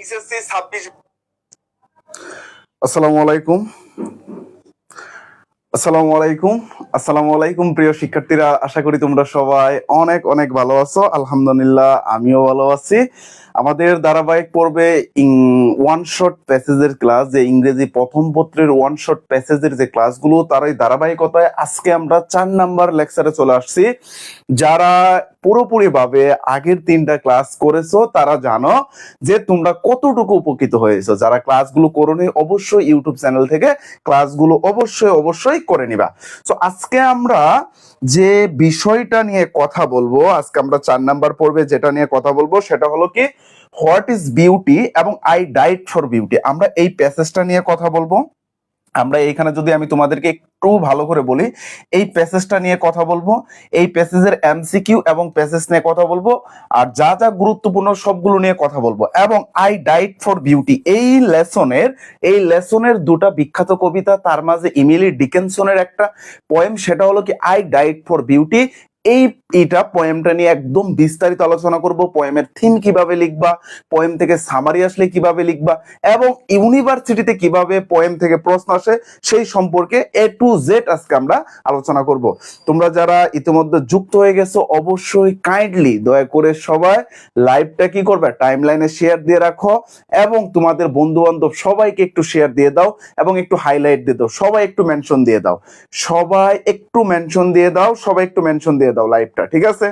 HSC 26। আসসালামু আলাইকুম। প্রিয় শিক্ষার্থীরা, আশা করি তোমরা সবাই অনেক অনেক ভালো আছো। আলহামদুলিল্লাহ, আমিও ভালো আছি। আমাদের ধারাবাহিক পর্বে ওয়ান শট প্যাসেজের ক্লাস, যে ইংরেজি প্রথম পত্রের ওয়ান শট প্যাসেজের যে ক্লাসগুলো, তার এই ধারাবাহিকতায় আজকে আমরা 4 নাম্বার লেকচারে চলে আসছি। যারা পুরোপুরি ভাবে আগের 3টা ক্লাস করেছো তারা জানো যে তোমরা কতটুকু উপকৃত হয়েছো। যারা ক্লাসগুলো করোনি, অবশ্যই ইউটিউব চ্যানেল থেকে ক্লাসগুলো অবশ্যই করে নিবা। তো আজকে আমরা যে বিষয়টা নিয়ে কথা বলবো, আজকে আমরা 4 নাম্বার পর্বে যেটা নিয়ে কথা বলবো সেটা হলো কি, হোয়াট ইজ বিউটি এবং আই ডাইড ফর বিউটি। আমরা এই প্যাসেজটা নিয়ে কথা বলবো। আমরা এইখানে যদি আমি তোমাদেরকে একটু ভালো করে বলি, এই প্যাসেজটা নিয়ে কথা বলবো, এই প্যাসেজের এমসিকিউ এবং প্যাসেজ নিয়ে কথা বলবো, আর যা যা গুরুত্বপূর্ণ সবগুলো নিয়ে কথা বলবো। এবং আই ডাইড ফর বিউটি এই লেসনের দুটা বিখ্যাত কবিতা, তার মাঝে ইমিলি ডিকেনসনের একটা পোয়েম, সেটা হলো কি আই ডাইড ফর বিউটি। এইটা পোয়েমটা নিয়ে একদম বিস্তারিত আলোচনা করব। পোয়েমের থিম কিভাবে লিখবা, পোয়েম থেকে সামারি আসলে কিভাবে লিখবা, এবং ইউনিভার্সিটিতে কিভাবে পোয়েম থেকে প্রশ্ন আসে সেই সম্পর্কে A to Z আজকে আমরা আলোচনা করব। তোমরা যারা ইতিমধ্যে যুক্ত হয়ে গেছো, অবশ্যই কাইন্ডলি দয়া করে সবাই লাইভটা কি করবে, টাইমলাইনে শেয়ার দিয়ে রাখো, এবং তোমাদের বন্ধু বান্ধব সবাইকে একটু শেয়ার দিয়ে দাও, এবং একটু হাইলাইট দিয়ে দাও, সবাই একটু মেনশন দিয়ে দাও, লাইভটা, ঠিক আছে?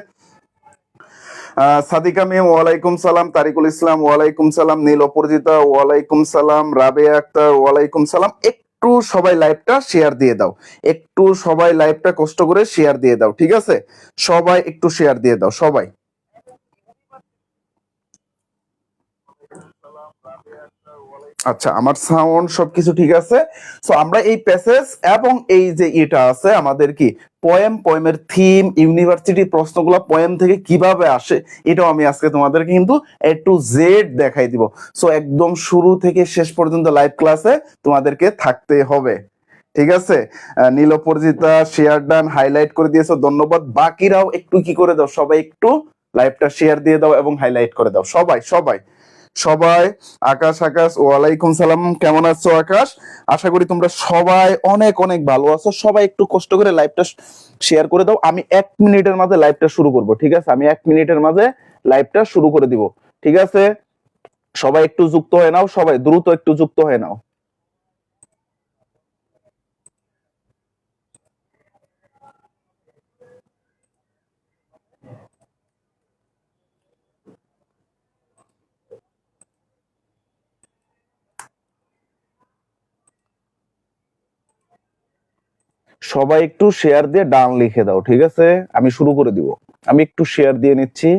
সাদিকা মিম ওয়ালাইকুম সালাম, তারিকুল ইসলাম ওয়ালাইকুম সালাম, নীল অপরাজিতা ওয়ালাইকুম সালাম, রাবেয়া আক্তার ওয়ালাইকুম সালাম। একটু সবাই লাইভটা শেয়ার দিয়ে দাও, একটু সবাই লাইভটা কষ্ট করে শেয়ার দিয়ে দাও, ঠিক আছে? সবাই একটু শেয়ার দিয়ে দাও, সবাই। আচ্ছা, আমার সাউন্ড সবকিছু ঠিক আছে। সো আমরা এই প্যাসেজ এবং এই যে এটা আছে আমাদের কি পোয়েমের থিম, ইউনিভার্সিটি প্রশ্নগুলো পোয়েম থেকে কিভাবে আসে, এটাও আমি আজকে তোমাদেরকে কিন্তু A to Z দেখাই দিব। সো একদম শুরু থেকে শেষ পর্যন্ত লাইভ ক্লাসে তোমাদেরকে থাকতে হবে, ঠিক আছে? নীল অপরাজিতা শেয়ার ডান, হাইলাইট করে দিয়েছো, ধন্যবাদ। বাকিরাও একটু কি করে দাও, সবাই একটু লাইভটা শেয়ার দিয়ে দাও এবং হাইলাইট করে দাও, সবাই সবাই সবাই। আকাশ ওয়ালাইকুম সালাম, কেমন আছো আকাশ? আশা করি তোমরা সবাই অনেক অনেক ভালো আছো। সবাই একটু কষ্ট করে লাইভটা শেয়ার করে দাও। আমি 1 মিনিটের মাঝে লাইভটা শুরু করব, ঠিক আছে? আমি 1 মিনিটের মাঝে লাইভটা শুরু করে দিব, ঠিক আছে? সবাই একটু যুক্ত হয়ে নাও, সবাই দ্রুত একটু যুক্ত হয়ে নাও। সবাই একটু শেয়ার দিয়ে ডান লিখে দাও, ঠিক আছে? আমি শুরু করে দিব। আমি একটু শেয়ার দিয়ে নিচ্ছি।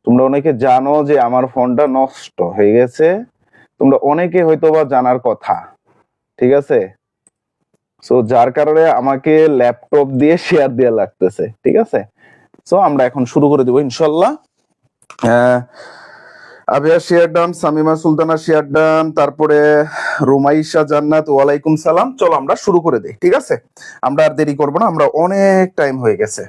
তোমরা অনেকে জানো যে আমার ফোনটা নষ্ট হয়ে গেছে, তোমরা অনেকে হয়তোবা জানার কথা, ঠিক আছে? সো যার কারণে আমাকে ল্যাপটপ দিয়ে শেয়ার দেওয়া লাগতেছে, ঠিক আছে? সো আমরা এখন শুরু করে দিব ইনশাল্লাহ। Abia share done, Samima Sultana share done, তারপরে রুমাইশা জান্নাত ওয়ালাইকুম সালাম। চলো আমরা শুরু করে দেই, ঠিক আছে? আমরা আর দেরি করবো না, আমরা অনেক টাইম হয়ে গেছে।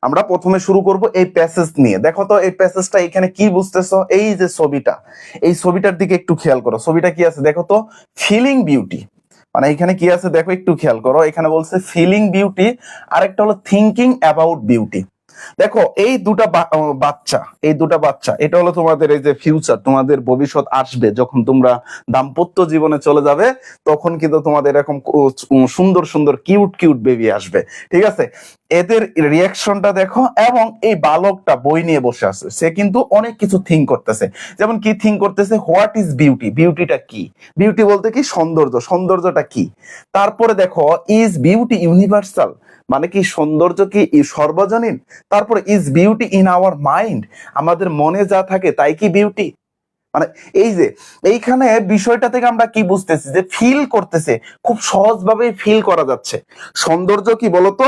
আমরা প্রথমে শুরু করব এই প্যাসেজ নিয়ে। দেখো তো এই প্যাসেজটা এখানে কি বুঝতেছো? এই যে ছবিটা, এই ছবিটার দিকে একটু খেয়াল করো। ছবিটা কি আছে দেখো তো, ফিলিং বিউটি। মানে এখানে কি আছে দেখো, একটু খেয়াল করো। এখানে বলছে ফিলিং বিউটি, আরেকটা হলো থিঙ্কিং অ্যাবাউট বিউটি। দেখো এই দুটা বাচ্চা, এটা হলো তোমাদের এই যে ফিউচার, তোমাদের ভবিষ্যৎ আসবে যখন তোমরা দাম্পত্য জীবনে চলে যাবে, তখন কিন্তু তোমাদের এরকম সুন্দর সুন্দর কিউট বেবি আসবে, ঠিক আছে? এদের রিয়াকশনটা দেখো। এবং এই বালকটা বই নিয়ে বসে আছে, সে কিন্তু অনেক কিছু থিঙ্ক করতেছে। যেমন কি থিঙ্ক করতেছে, হোয়াট ইজ বিউটি, বিউটিটা কি? বিউটি বলতে কি সৌন্দর্য, সৌন্দর্যটা কি? তারপরে দেখো, ইজ বিউটি ইউনিভার্সাল, মানে কি সৌন্দর্য কি সর্বজনীন? তারপরে is beauty in our mind, আমাদের মনে যা থাকে তাই কি বিউটি? মানে এই যে এইখানে বিষয়টা থেকে আমরা কি বুঝতেছি, যে ফিল করতেছে, খুব সহজভাবে ফিল করা যাচ্ছে। সৌন্দর্য কি বলতো,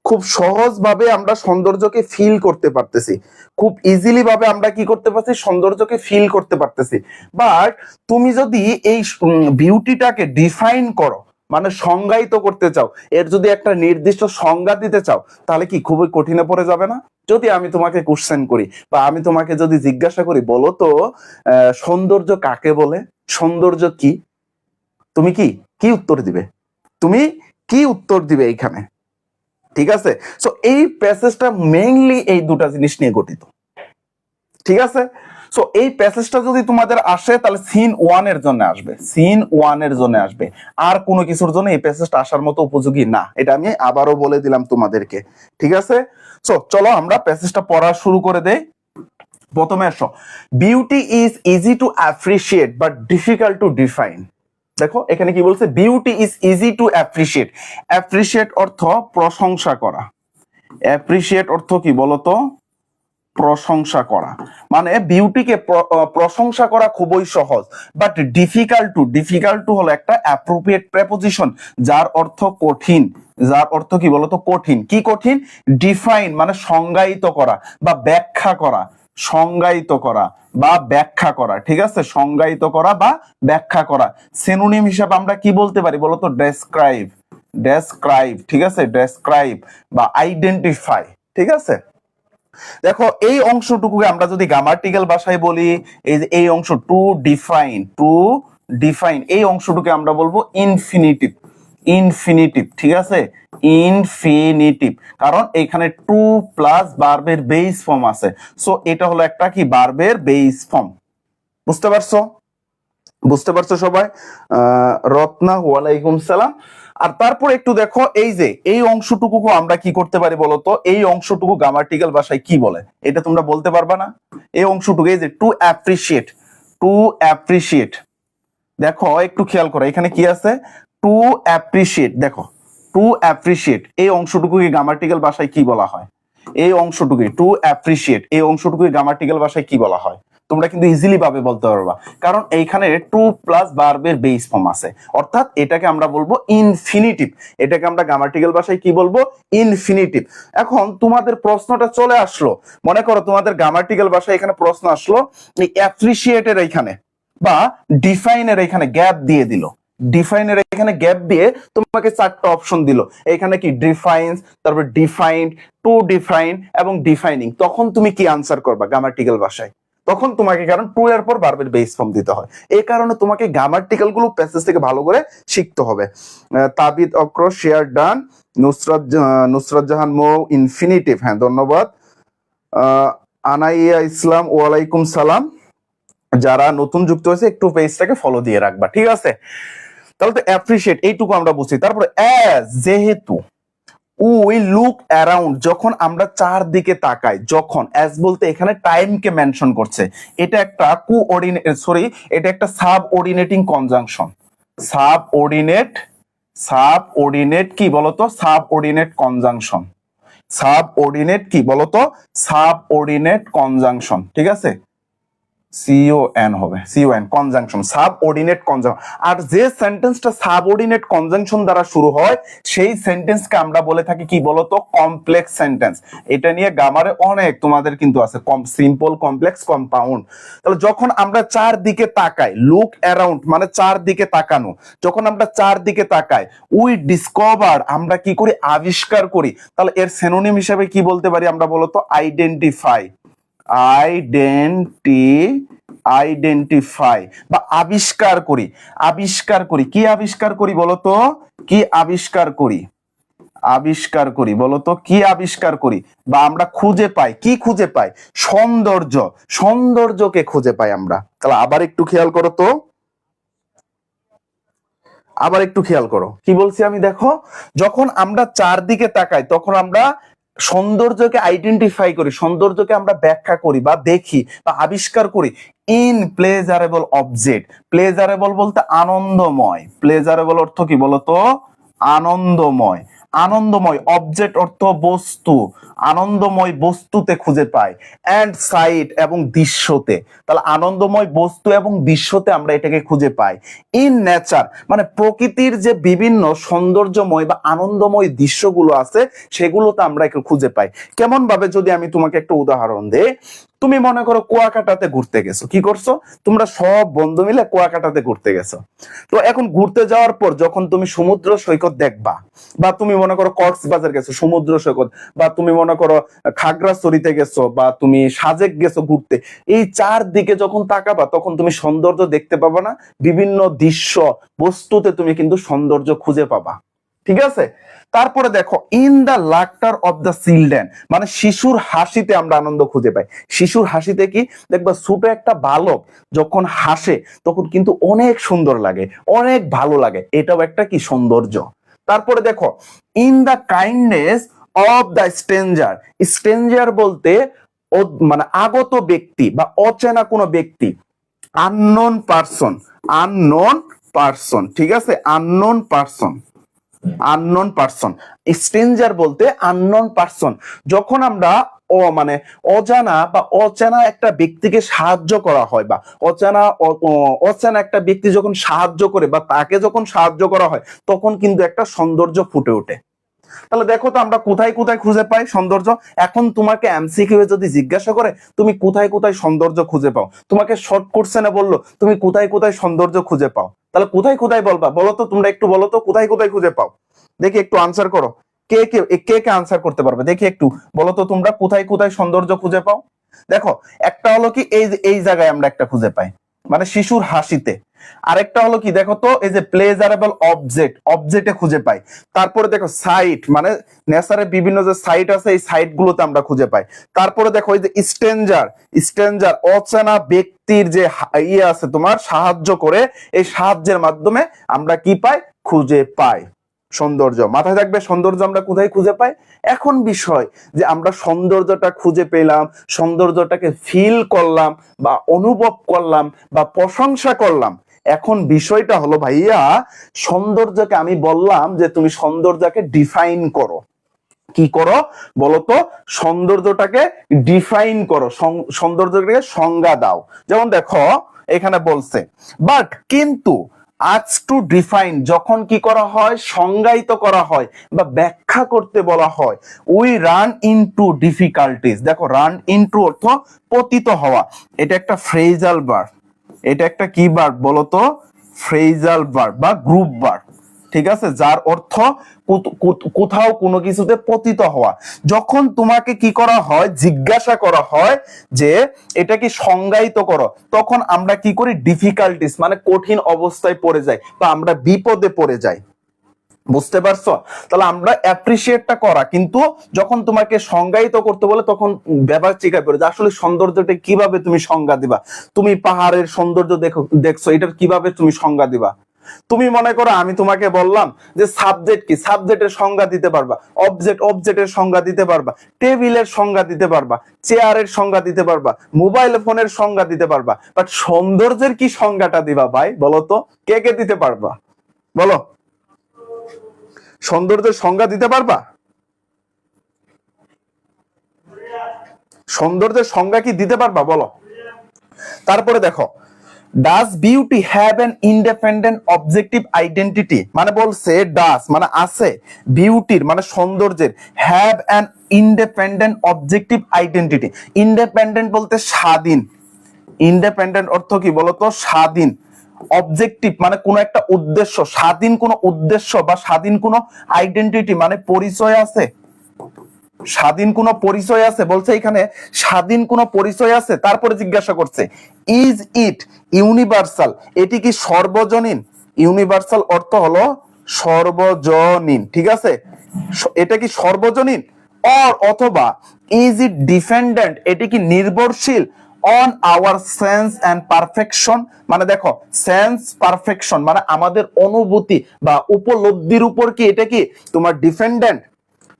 খুব সহজভাবে আমরা সৌন্দর্যকে ফিল করতে পারতেছি, খুব ইজিলি ভাবে আমরা কি করতে পারছি, সৌন্দর্যকে ফিল করতে পারতেছি। বাট তুমি যদি এই বিউটিটাকে ডিফাইন করো, মানে সংজ্ঞায়িত করতে চাও, এর যদি একটা নির্দিষ্ট সংজ্ঞা দিতে চাও, তাহলে কি খুবই কঠিনে পড়ে যাবে না? যদি আমি তোমাকে কোশ্চেন করি বা আমি তোমাকে যদি জিজ্ঞাসা করি, বলো তো সৌন্দর্য কাকে বলে, সৌন্দর্য কি, তুমি কি কি উত্তর দিবে? তুমি কি উত্তর দিবে এইখানে? ঠিক আছে, সো এই প্যাসেজটা মেইনলি এই দুটা জিনিস নিয়ে গঠিত। ঠিক আছে, সো এই প্যাসেজটা যদি তোমাদের আসে তাহলে সিন 1 এর জন্য আসবে, সিন 1 এর জন্য আসবে, আর কোনো কিছুর জন্য এই প্যাসেজটা আসার মতো উপযোগী না, এটা আমি আবারও বলে দিলাম তোমাদেরকে। ঠিক আছে, সো চলো আমরা প্যাসেজটা পড়া শুরু করে দেই। প্রথমে আসো, beauty is easy to appreciate but difficult to define. দেখো এখানে কি বলছে, beauty is easy to appreciate. Appreciate অর্থ প্রশংসা করা, অ্যাপ্রিশিয়েট অর্থ কি বলতো, প্রশংসা করা, মানে বিউটিকে প্রশংসা করা খুবই সহজ, বাট ডিফিকাল্ট টু হলো একটা অ্যাপ্রোপ্রিয়েট প্রেপোজিশন যার অর্থ কঠিন, যার অর্থ কি বলতো কঠিন। কি কঠিন? ডিফাইন মানে সংজ্ঞায়িত করা বা ব্যাখ্যা করা, সংজ্ঞায়িত করা বা ব্যাখ্যা করা। ঠিক আছে, সংজ্ঞায়িত করা বা ব্যাখ্যা করা। সিনোনিম হিসাবে আমরা কি বলতে পারি বলতো, ডেসক্রাইব, ডেসক্রাইব। ঠিক আছে, ডেসক্রাইব বা আইডেন্টিফাই। ঠিক আছে, দেখো এই অংশটুকুকে আমরা যদি গ্রামাটিক্যাল ভাষায় বলি, এই যে এই অংশ টু ডিফাইন, টু ডিফাইন, এই অংশটুকে আমরা বলবো ইনফিনিটিভ, ইনফিনিটিভ। ঠিক আছে, ইনফিনিটিভ, কারণ এখানে টু প্লাস ভার্বের বেস ফর্ম আছে, সো এটা হলো একটা কি ভার্বের বেস ফর্ম। বুঝতে পারছো? বুঝতে পারছো সবাই? রত্না, ওয়ালাইকুম সালাম। আর তারপর একটু দেখো, এই যে এই অংশটুকু আমরা কি করতে পারি বলতো, এই অংশটুকু গ্রামাটিক্যাল ভাষায় কি বলে এটা তোমরা বলতে পারবা না? এই অংশটুকু, এই যে টু অ্যাপ্রিশিয়েট, টু অ্যাপ্রিশিয়েট, দেখো একটু খেয়াল করো এখানে কি আছে, টু অ্যাপ্রিশিয়েট। দেখো টু অ্যাপ্রিশিয়েট এই অংশটুকু গ্রামাটিক্যাল ভাষায় কি বলা হয়? এই অংশটুকু টু অ্যাপ্রিশিয়েট, এই অংশটুকু গ্রামাটিক্যাল ভাষায় কি বলা হয়? তোমরা কিন্তু ইজিলি ভাবে বলতে পারবা, কারণ এইখানে টু প্লাস ভার্বের বেস ফর্ম আছে, অর্থাৎ এটাকে আমরা বলবো ইনফিনিটিভ, এটাকে আমরা গ্রামাটিক্যাল ভাষায় কি বলবো, ইনফিনিটিভ। এখন তোমাদের প্রশ্নটা চলে আসলো, মনে করো তোমাদের গ্রামাটিক্যাল ভাষায় এখানে প্রশ্ন আসলো, এই অ্যাপ্রিশিয়েটের এইখানে বা ডিফাইনের এখানে গ্যাপ দিয়ে দিল, ডিফাইনের এখানে গ্যাপ দিয়ে তোমাকে চারটা অপশন দিল, এখানে কি ডিফাইন্স, তারপর ডিফাইন্ড, টু ডিফাইন এবং ডিফাইনিং, তখন তুমি কি আনসার করবা গ্রামাটিক্যাল ভাষায়? তখন তোমাকে, কারণ টু এর পর ভার্বের বেস ফর্ম দিতে হয়, এই কারণে তোমাকে গ্রামাটিক্যাল গুলো প্যাসেজ থেকে ভালো করে শিখতে হবে। তাবিদ অক্র শেয়ার ডান, নুসরাত জাহান মৌ ইনফিনিটিভ, হ্যাঁ ধন্যবাদ। আনাইয়া ইসলাম, ওয়ালাইকুম সালাম। যারা নতুন যুক্ত হয়েছে একটু পেজটাকে ফলো দিয়ে রাখবা, ঠিক আছে? তাহলে তো অ্যাপ্রিশিয়েট এইটুকু আমরা বুঝছি। তারপরে অ্যাজ, যেহেতু, উই লুক অ্যারাউন্ড, যখন আমরা চারদিকে তাকাই, যখন, অ্যাজ বলতে এখানে টাইমকে মেনশন করছে, এটা একটা এটা একটা সাবঅর্ডিনেটিং কনজাংশন, সাবঅর্ডিনেট, সাবঅর্ডিনেট কি বলতো, সাবঅর্ডিনেট কনজাংশন, সাবঅর্ডিনেট কি বলতো, সাবঅর্ডিনেট কনজাংশন। ঠিক আছে, সিওএন হবে, সিওএন কনজাংশন, সাবঅর্ডিনেট কনজাংশন। আর যে সেন্টেন্সটা সাবঅর্ডিনেট কনজাংশন দ্বারা শুরু হয় সেই সেন্টেন্সকে আমরা বলে থাকি কি বলতো, কমপ্লেক্স সেন্টেন্স। এটা নিয়ে গ্রামারে অনেক তোমাদের কিন্তু আছে, সিম্পল, কমপ্লেক্স, কম্পাউন্ড। তাহলে যখন আমরা চারদিকে তাকাই, লুক অ্যারাউন্ড মানে চারদিকে তাকানো, যখন আমরা চারদিকে তাকাই, উই ডিসকভার, আমরা কি করি, আবিষ্কার করি, তাহলে এর সিনোনিম হিসেবে কি বলতে পারি আমরা বলতো, আইডেন্টিফাই, আইডেন্টিফাই বা আবিষ্কার করি, আবিষ্কার করি। কি আবিষ্কার করি বলতো, কি আবিষ্কার করি, আবিষ্কার করি বলতো, কি আবিষ্কার করি, বা আমরা খুঁজে পাই, কি খুঁজে পাই, সৌন্দর্য, সৌন্দর্যকে খুঁজে পাই আমরা। তাহলে আবার একটু খেয়াল করো তো, আবার একটু খেয়াল করো কি বলছি আমি, দেখো যখন আমরা চারদিকে তাকাই তখন আমরা সৌন্দর্যকে আইডেন্টিফাই করি, সৌন্দর্যকে আমরা ব্যাখ্যা করি বা দেখি বা আবিষ্কার করি ইন প্লেজারেবল অবজেক্ট। প্লেজারেবল বলতে আনন্দময়, প্লেজারেবল অর্থ কি বলতো, আনন্দময়, আনন্দময়, অবজেক্ট অর্থ বস্তু, আনন্দময় বস্তুতে খুঁজে পাই, অ্যান্ড সাইট এবং দৃশ্যতে। তাহলে আনন্দময় বস্তু এবং দৃশ্যতে আমরা এটাকে খুঁজে পাই। ইন নেচার মানে প্রকৃতির যে বিভিন্ন সৌন্দর্যময় বা আনন্দময় দৃশ্যগুলো আছে সেগুলোতে আমরা একটু খুঁজে পাই। কেমন ভাবে, যদি আমি তোমাকে একটা উদাহরণ দেই, তুমি মনে করো কুয়াকাটাতে ঘুরতে গেছো, কি করছো, তোমরা সব বন্ধু মিলে কুয়াকাটাতে ঘুরতে গেছো। তো এখন ঘুরতে যাওয়ার পর যখন তুমি সমুদ্র সৈকত দেখবা, বা তুমি মনে করো কক্সবাজার গেছো সমুদ্র সৈকত, বা তুমি মনে করো খাগড়াছড়িতে গেছো, বা তুমি সাজেক গেছো ঘুরতে, এই চারদিকে যখন তাকাবা তখন তুমি সৌন্দর্য দেখতে পাবা না? বিভিন্ন দৃশ্য বস্তুতে তুমি কিন্তু সৌন্দর্য খুঁজে পাবা। ঠিক আছে? তারপরে দেখো, in the laughter of the children, মানে শিশুর হাসিতে আমরা আনন্দ খুঁজে পাই। শিশুর হাসিতে কি দেখবা, ছোট একটা বালক যখন হাসে তখন কিন্তু অনেক সুন্দর লাগে, অনেক ভালো লাগে, এটাও একটা কি সৌন্দর্য। তারপরে দেখো, in the kindness of the stranger, stranger বলতে মানে আগত ব্যক্তি বা অচেনা কোনো ব্যক্তি, আননোন পারসন, আননোন পারসন, ঠিক আছে, unknown person, unknown person, stranger বলতে আননোন পারসন। যখন আমরা মানে অজানা বা অচেনা একটা ব্যক্তিকে সাহায্য করা হয়, বা অচেনা একটা ব্যক্তি যখন সাহায্য করে বা তাকে যখন সাহায্য করা হয়, তখন কিন্তু একটা সৌন্দর্য ফুটে ওঠে। তাহলে দেখো তো আমরা কোথায় কোথায় খুঁজে পাই সৌন্দর্য। এখন তোমাকে এমসিকিউ যদি জিজ্ঞাসা করে তুমি কোথায় কোথায় সৌন্দর্য খুঁজে পাও, তোমাকে শর্ট কোশ্চেনে বললো তুমি কোথায় কোথায় সৌন্দর্য খুঁজে পাও, তাহলে কোথায় কোথায় বলবা বলো তো, তোমরা একটু বলো তো কোথায় কোথায় খুঁজে পাও, দেখি একটু আনসার করো। কে কে কে কে আনসার করতে পারবে দেখি একটু বলো তো, তোমরা কোথায় কোথায় সৌন্দর্য খুঁজে পাও। দেখো, একটা হলো কি এই জায়গায় আমরা একটা খুঁজে পাই, মানে শিশুর হাসিতে। আরেকটা হলো কি দেখো তো, এই যে প্লেজারেবল অবজেক্ট, অবজেক্টে খুঁজে পাই। তারপরে দেখো সাইট, মানে নেচারের বিভিন্ন যে সাইট আছে এই সাইট গুলোতে আমরা খুঁজে পাই। তারপরে দেখো এই যে স্ট্রেঞ্জার, স্ট্রেঞ্জার অচেনা ব্যক্তির যে ইয়ে আছে তোমার সাহায্য করে, এই সাহায্যের মাধ্যমে আমরা কি পাই, খুঁজে পাই সৌন্দর্য। মাথায় থাকবে সৌন্দর্য আমরা কোথায় খুঁজে পাই। এখন বিষয় যে আমরা সৌন্দর্যটা খুঁজে পেলাম, সৌন্দর্যটাকে ফিল করলাম বা অনুভব করলাম বা প্রশংসা করলাম। এখন বিষয়টা হলো ভাইয়া, সৌন্দর্যকে আমি বললাম যে তুমি সৌন্দর্যকে ডিফাইন করো। কি করো বলতো, সৌন্দর্যটাকে ডিফাইন করো, সৌন্দর্যটাকে সংজ্ঞা দাও। যেমন দেখো এখানে বলছে, বাট কিন্তু আজ টু ডিফাইন যখন কি করা হয়, সংজ্ঞায়িত করা হয় বা ব্যাখ্যা করতে বলা হয়, উই রান ইনটু ডিফিকাল্টিজ। দেখো, রান ইনটু অর্থ পতিত হওয়া, এটা একটা ফ্রেজাল ভার্ব, এটা একটা কি ভার্ব বলতো, ফ্রেজাল ভার্ব বা গ্রুপ ভার্ব। ঠিক আছে, যার অর্থ কোথাও কোনো কিছুতে পতিত হওয়া। যখন তোমাকে কি করা হয়, জিজ্ঞাসা করা হয় যে এটা কি সংজ্ঞায়িত করো, তখন আমরা কি করি, ডিফিকাল্টিস মানে কঠিন অবস্থায় পড়ে যাই বা আমরা বিপদে পড়ে যাই। বুঝতে পারছো? তাহলে আমরা অ্যাপ্রিসিয়েটটা করা, কিন্তু যখন তোমাকে সংজ্ঞায়িত করতে বলে তখন ব্যাপার চিকায় পড়ে যে আসলে সৌন্দর্যটা কিভাবে তুমি সংজ্ঞা দিবা। তুমি পাহাড়ের সৌন্দর্য দেখছো, এটার কিভাবে তুমি সংজ্ঞা দিবা। তুমি মনে করো আমি তোমাকে বললাম যে সাবজেক্ট কি, সাবজেক্টের সংজ্ঞা দিতে পারবা, অবজেক্ট, অবজেক্টের সংজ্ঞা দিতে পারবা, টেবিলের সংজ্ঞা দিতে পারবা, চেয়ারের সংজ্ঞা দিতে পারবা, মোবাইল ফোনের সংজ্ঞা দিতে পারবা, বাট সৌন্দর্যের কি সংজ্ঞাটা দিবা ভাই বলো তো, কে কে দিতে পারবা বলো, সৌন্দর্যের সংজ্ঞা দিতে পারবা? সৌন্দর্যের সংজ্ঞা কি দিতে পারবা বলো। তারপরে দেখো, does beauty have an independent objective identity, মানে বলছে ডাজ মানে আছে, বিউটির মানে সৌন্দর্যের, have an independent objective identity. Independent বলতে স্বাধীন, ইন্ডিপেন্ডেন্ট অর্থ কি বলতো, স্বাধীন। অবজেক্টিভ মানে কোন একটা উদ্দেশ্য, স্বাধীন কোন উদ্দেশ্য বা স্বাধীন কোন আইডেন্টিটি মানে পরিচয় আছে, স্বাধীন কোন পরিচয় আছে, বলছে এখানে স্বাধীন কোন পরিচয় আছে। তারপরে জিজ্ঞাসা করছে, ইজ ইট ইউনিভার্সাল, এটি কি সর্বজনীন। ইউনিভার্সাল অর্থ হলো সর্বজনীন, ঠিক আছে, এটা কি সর্বজনীন। অথবা ইজ ইট ডিপেন্ডেন্ট, এটি কি নির্ভরশীল on our sense and perfection, মানে দেখো সেন্স পারফেকশন মানে আমাদের অনুভূতি বা উপলব্ধির উপর কি এটা কি তোমার ডিপেন্ডেন্ট।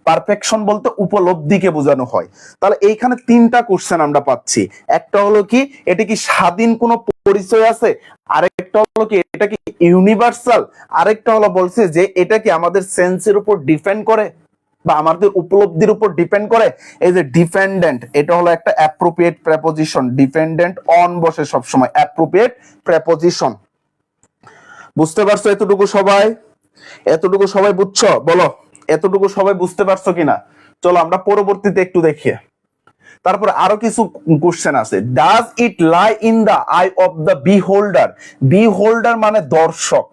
পারফেকশন বলতে উপলব্ধিকে বোঝানো হয়। তাহলে এইখানে তিনটা কোশ্চেন আমরা পাচ্ছি, একটা হলো কি এটা কি স্বাধীন কোনো পরিচয় আছে, আরেকটা হলো কি এটা কি ইউনিভার্সাল, আরেকটা হলো বলছে যে এটা কি আমাদের সেন্সের উপর ডিপেন্ড করে বা আমাদের উপলব্ধির উপর ডিপেন্ড করে। এই যে ডিপেন্ডেন্ট, এটা হলো একটা অ্যাপ্রোপ্রিয়েট প্রেপোজিশন, ডিপেন্ডেন্ট অন বসে সবসময়, অ্যাপ্রোপ্রিয়েট প্রেপোজিশন। বুঝতে পারছো এতটুকু সবাই? এতটুকু সবাই বুঝছো বলো, এতটুকু সবাই বুঝতে পারছো কিনা? চলো আমরা পরবর্তীতে একটু দেখি। তারপরে আরো কিছু কোশ্চেন আছে, does it lie in the eye of the beholder. Beholder মানে দর্শক,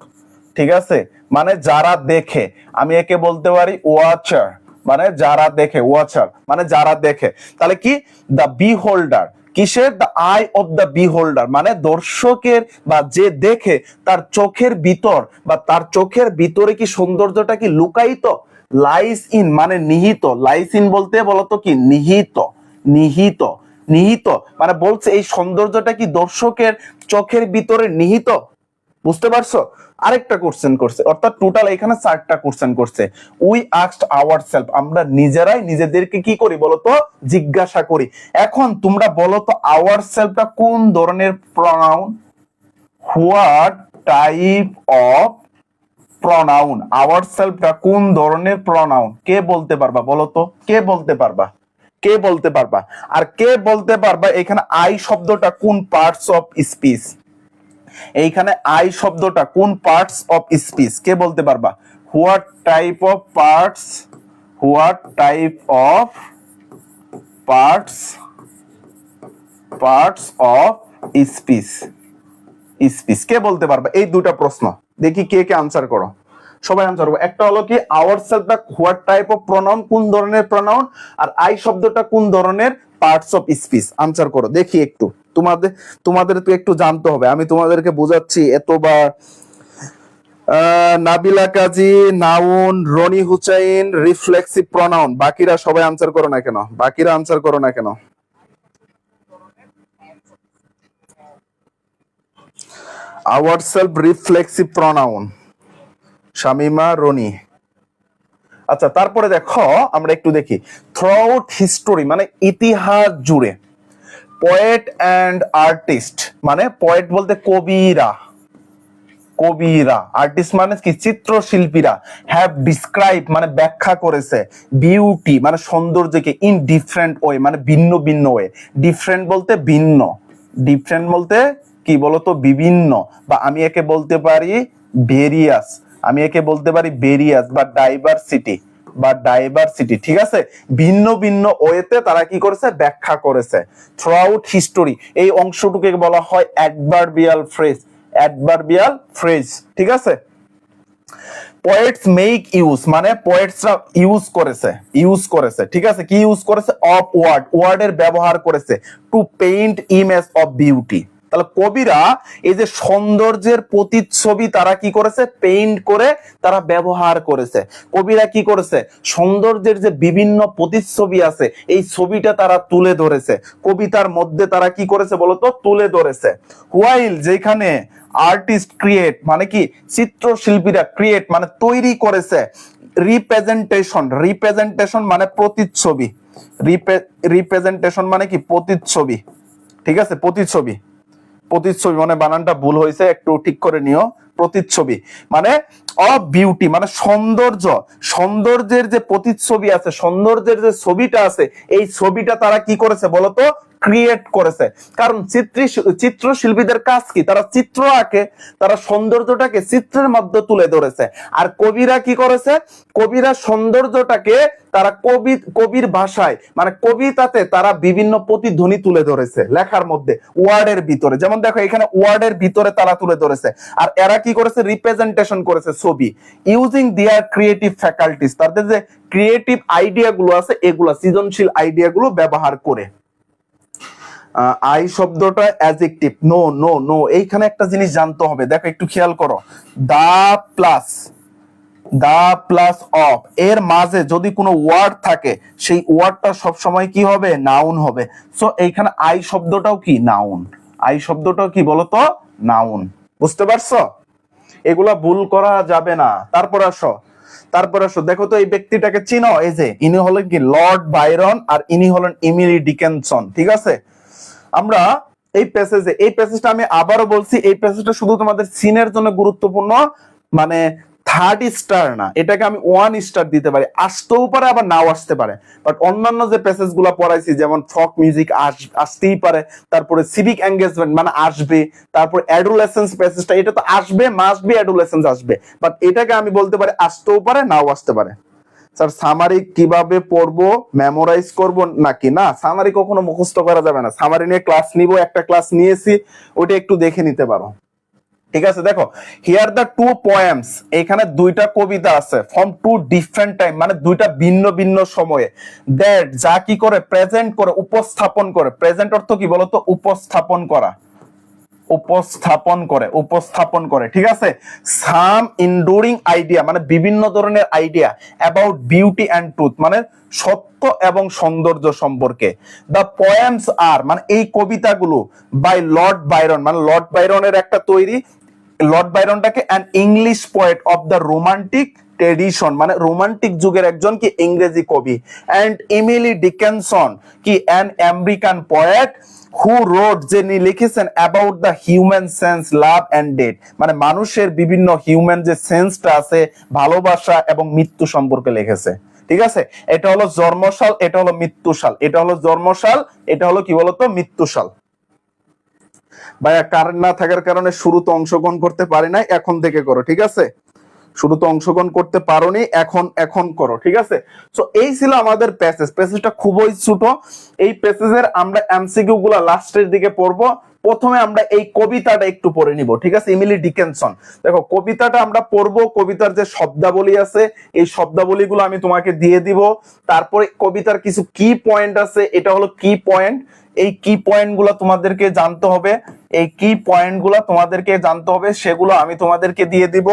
ঠিক আছে, মানে যারা দেখে। আমি একে বলতে পারি ওয়াচার, মানে যারা দেখে, ওয়াচার মানে যারা দেখে। তাহলে কি দ্য বিহোল্ডার, কিসের? দ্য আই অফ দ্য বিহোল্ডার মানে দর্শকের বা যে দেখে তার চোখের ভিতর বা তার চোখের ভিতরে কি সৌন্দর্যটা কি লুকায়িত? লাইস ইন মানে নিহিত। লাইস ইন বলতে বলতো কি নিহিত, নিহিত, নিহিত মানে বলছে এই সৌন্দর্যটা কি দর্শকের চোখের ভিতরে নিহিত। বুঝতে পারছো? আরেকটা কোশ্চেন করছে, অর্থাৎ টোটাল এখানে 4টা কোশ্চেন করছে। উই আস্কড আওয়ারসেলফ, আমরা নিজেরাই নিজেদেরকে কি করি বলতো? জিজ্ঞাসা করি। এখন তোমরা বলো তো আওয়ারসেলফটা কোন ধরনের pronoun? What type of pronoun? আওয়ারসেলফটা কোন ধরনের প্রনাউন? কে বলতে পারবা বলো তো? কে বলতে পারবা? কে বলতে পারবা? আর কে বলতে পারবা এখানে আই শব্দটা কোন পার্টস অফ স্পিচ? এইখানে আই শব্দটা কোন পার্টস অফ স্পিচ? কে বলতে পারবা? What type of parts, what type of parts, parts of speech, speech কে বলতে পারবা? এই দুটা প্রশ্ন দেখি কে কে আনসার করো। সবাই আনসার করো। একটা হলো কি আওয়ারসেলফটা হোয়াট টাইপ অফ প্রনাউন, কোন ধরনের প্রনাউন, আর আই শব্দটা কোন ধরনের পার্টস অফ স্পিচ। আনসার করো দেখি একটু। তোমাদের তো একটু জানতে হবে, আমি তোমাদেরকে বোঝাচ্ছি এতবার। Nabila Kazi noun, Rony Hussain reflexive pronoun. বাকিরা সবাই আনসার করো না কেন? বাকিরা আনসার করো না কেন? Ourself reflexive pronoun, Shamima, Rony. আচ্ছা তারপরে দেখো আমরা একটু দেখি থ্রুআউট হিস্টোরি মানে ইতিহাস জুড়ে, পোয়েট অ্যান্ড আর্টিস্ট মানে পোয়েট বলতে কবিরা, কবিরা, আর্টিস্ট মানে কি চিত্রশিল্পীরা, হ্যাভ ডিসক্রাইব মানে ব্যাখ্যা করেছে, বিউটি মানে সৌন্দর্যকে, ইন ডিফারেন্ট ওয়ে মানে ভিন্ন ভিন্ন ওয়ে। ডিফারেন্ট বলতে ভিন্ন, ডিফারেন্ট বলতে কি বলতো? বিভিন্ন, বা আমি একে বলতে পারি ভেরিয়াস, আমি একে বলতে পারি ভেরিয়াস বা ডাইভার্সিটি, বা ডাইভার্সিটি, ঠিক আছে। ভিন্ন ভিন্ন ওয়েতে তারা কি করেছে? ব্যাখ্যা করেছে। থ্রুআউট হিস্টোরি এই অংশটুকে বলা হয় অ্যাডভার্বিয়াল ফ্রেজ, অ্যাডভার্বিয়াল ফ্রেজ, ঠিক আছে। পোয়েটস মেক ইউজ মানে পোয়েটসরা ইউজ করেছে, ইউজ করেছে, ঠিক আছে। কি ইউজ করেছে? অফ ওয়ার্ড, ওয়ার্ডের ব্যবহার করেছে two paint image of beauty. তাহলে কবিরা এই যে সৌন্দর্যের প্রতিচ্ছবি তারা কি করেছে? পেইন্ট করে তারা ব্যবহার করেছে। কবিরা কি করেছে? সৌন্দর্যের যে বিভিন্ন প্রতিচ্ছবি আছে এই ছবিটা তারা তুলে ধরেছে, কবিতার মধ্যে তারা কি করেছে বলতো? তুলে ধরেছে। হোয়াইল যেখানে আর্টিস্ট ক্রিয়েট মানে কি চিত্রশিল্পীরা ক্রিয়েট মানে তৈরি করেছে, রিপ্রেজেন্টেশন, রিপ্রেজেন্টেশন মানে প্রতিচ্ছবি, রিপ্রেজেন্টেশন মানে কি প্রতিচ্ছবি, ঠিক আছে। প্রতিচ্ছবি, প্রতিচ্ছবি মানে বানানটা ভুল হয়েছে, একটু ঠিক করে নিও। প্রতিচ্ছবি মানে অফ বিউটি মানে সৌন্দর্য, সৌন্দর্যের যে প্রতিচ্ছবি আছে, সৌন্দর্যের যে ছবিটা আছে এই ছবিটা তারা কি করেছে বলতো? ক্রিয়েট করেছে। কারণ চিত্রশিল্পীদের কাজ কি? তারা চিত্র আঁকে, তারা সৌন্দর্যটাকে চিত্রের মধ্যে তুলে ধরেছে। আর কবিরা কি করেছে? কবিরা সৌন্দর্যটাকে তারা কবির ভাষায় মানে কবিতাতে তারা বিভিন্ন প্রতিধ্বনি তুলে ধরেছে লেখার মধ্যে, ওয়ার্ডের ভিতরে। যেমন দেখো এখানে ওয়ার্ডের ভিতরে তারা তুলে ধরেছে। আর এরা কি করেছে? রিপ্রেজেন্টেশন করেছে ছবি, ইউজিং দেয়ার ক্রিয়েটিভ ফ্যাকাল্টিস, তাদের যে ক্রিয়েটিভ আইডিয়া গুলো আছে এগুলা, সৃজনশীল আইডিয়া গুলো ব্যবহার করে। আই শব্দটা অ্যাডজেক্টিভ, নো নো নো, এইখানে একটা জিনিস জানতে হবে, দেখো একটু খেয়াল করো। The plus, the plus of এর মাঝে যদি কোনো ওয়ার্ড থাকে সেই ওয়ার্ডটা সব সময় কি হবে? নাউন হবে। সো এইখানে আই শব্দটাও কি? নাউন। আই শব্দটাও কি বলতো? নাউন। বুঝতে পারছো? এগুলা ভুল করা যাবে না। তারপর আসো, তারপর আসো, দেখো তো এই ব্যক্তিটাকে চিনো? এই যে ইনি হলেন কি লর্ড বাইরন, আর ইনি হলেন এমিলি ডিকেনসন, ঠিক আছে। আমরা এই প্যাসেজে, এই প্যাসেজটা আমি আবারও বলছি, এই প্যাসেজটা শুধু তোমাদের সিনের জন্য গুরুত্বপূর্ণ, মানে 3rd স্টার না, এটাকে আমি 1 স্টার দিতে পারি, আসতেও পারে আবার নাও আসতে পারে। বাট অন্যান্য যে প্যাসেজ গুলা পড়াইছি যেমন ফক মিউজিক আসতেই পারে, তারপরে সিভিক এঙ্গেজমেন্ট মানে আসবে, তারপর অ্যাডোলেসেন্স প্যাসেজটা এটা তো আসবে, মাস্ট বি অ্যাডোলেসেন্স আসবে, বাট এটাকে আমি বলতে পারি আসতেও পারে নাও আসতে পারে। স্যার সামারি কিভাবে পড়বো, মেমোরাইজ করব নাকি? না, সামারি কখনো মুখস্থ করা যাবে না। সামারি নিয়ে ক্লাস নিব, একটা ক্লাস নিয়েছি, ওটা একটু দেখে নিতে পারো। ঠিক আছে, দেখো হিয়ার দ্য টু পোয়েমস, এখানে দুইটা কবিতা আছে ফ্রম টু ডিফারেন্ট টাইম, মানে দুইটা ভিন্ন ভিন্ন সময়ে, দ্যাট যা কি করে, প্রেজেন্ট করে, উপস্থাপন করে। প্রেজেন্ট অর্থ কি বলতো? উপস্থাপন করা, উপস্থাপন করে। ঠিক আছে, সাম ইনডুরিং আইডিয়া, মানে বিভিন্ন ধরনের idea, about beauty and truth, মানে সত্য এবং সৌন্দর্য সম্পর্কে। দ্য পোয়েমস আর, মানে এই কবিতাগুলো, বাই লর্ড বাইরন, মানে লর্ড বাইরনের একটা তৈরি। লর্ড বাইরনটাকে an English poet of the romantic tradition, মানে রোমান্টিক যুগের একজন কি ইংরেজি কবি। অ্যান্ড ইমিলি ডিকেনসন কি an American poet who wrote, যিনি লিখেছেন about the human sense, love and death, মানে মানুষের বিভিন্ন হিউম্যান যে সেন্সটা আছে, ভালোবাসা এবং মৃত্যু সম্পর্কে লিখেছে। ঠিক আছে, এটা হলো জন্মসাল, এটা হলো মৃত্যুসাল, এটা হলো জন্মসাল, এটা হলো কি বলতো মৃত্যুসাল। ভাইয়া কারেন্ট না থাকার কারণে শুরুতে অংশগ্রহণ করতে পারি নাই, এখন থেকে করো। ঠিক আছে, শুরুতে অংশগ্রহণ করতে পারোনি, এখন করো। ঠিক আছে, সো এই ছিল আমাদের প্যাসেজটা খুবই ছোট। এই প্যাসেজের আমরা এমসিকিউ গুলা লাস্টের দিকে পড়বো। প্রথমে আমরা এই কবিতাটা একটু পড়ে নিব। ঠিক আছে, ইমিলি ডিকেনসন, দেখো কবিতাটা আমরা পড়বো। কবিতার যে শব্দাবলী আছে, এই শব্দাবলীগুলো আমি তোমাকে দিয়ে দিব। তারপরে কবিতার কিছু কি পয়েন্ট আছে, এটা হলো কি পয়েন্ট। এই কি পয়েন্ট গুলা তোমাদেরকে জানতে হবে, এই কি পয়েন্ট গুলা তোমাদেরকে জানতে হবে, সেগুলো আমি তোমাদেরকে দিয়ে দিব।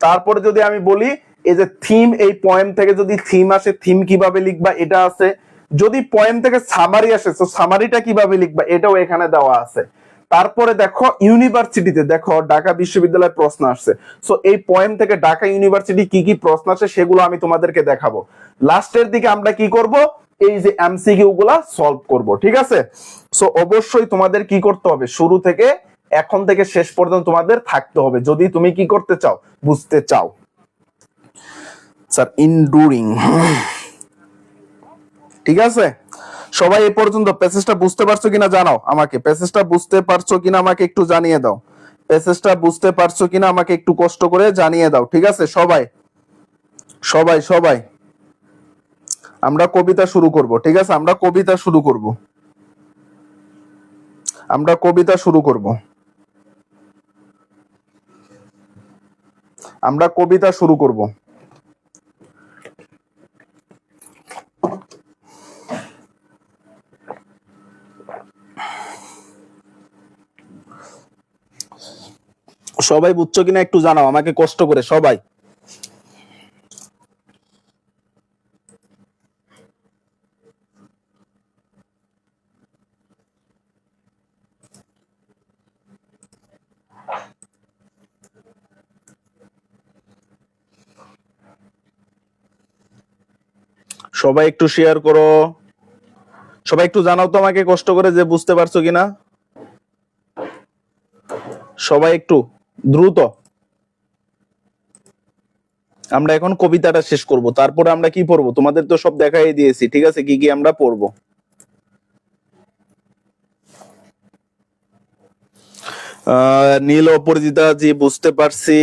তারপরে যদি আমি বলি এই যে থিম, এই পয়েম থেকে যদি থিম আসে, থিম কিভাবে লিখবা এটা আছে। যদি পয়েম থেকে সামারি আসে, তো সামারিটা কিভাবে লিখবা এটাও এখানে দেওয়া আছে। তারপরে দেখো ইউনিভার্সিটিতে, দেখো ঢাকা বিশ্ববিদ্যালয়ের প্রশ্ন আসছে। সো এই পয়েম থেকে ঢাকা ইউনিভার্সিটি কি কি প্রশ্ন আসে সেগুলো আমি তোমাদেরকে দেখাবো। লাস্টের দিকে আমরা কি করব, এই যে এমসিকিউ গুলা সলভ করব। ঠিক আছে, সো অবশ্যই তোমাদের কি করতে হবে, শুরু থেকে এখন থেকে শেষ পর্যন্ত তোমাদের থাকতে হবে, যদি তুমি কি করতে চাও, বুঝতে চাও। স্যার ইনডুরিং, ঠিক আছে, সবাই এই পর্যন্ত প্যাসেজটা বুঝতে পারছো কিনা জানাও আমাকে। প্যাসেজটা বুঝতে পারছো কিনা আমাকে একটু জানিয়ে দাও। প্যাসেজটা বুঝতে পারছো কিনা আমাকে একটু কষ্ট করে জানিয়ে দাও। ঠিক আছে, সবাই সবাই সবাই আমরা কবিতা শুরু করব। ঠিক আছে, আমরা কবিতা শুরু করব, আমরা কবিতা শুরু করব, আমরা কবিতা শুরু করব। সবাই বুঝছো কিনা একটু জানাও আমাকে কষ্ট করে সবাই। সবাই একটু শেয়ার করো, সবাই একটু জানাও তো আমাকে কষ্ট করে যে বুঝতে পারছো কিনা। সবাই একটু দ্রুত। আমরা এখন কবিতাটা শেষ করব, তারপরে আমরা কি পড়বো তোমাদের তো সব দেখাই দিয়েছি। ঠিক আছে, কি কি আমরা পড়বো। নীল অপরাজিতা জি, বুঝতে পারছি।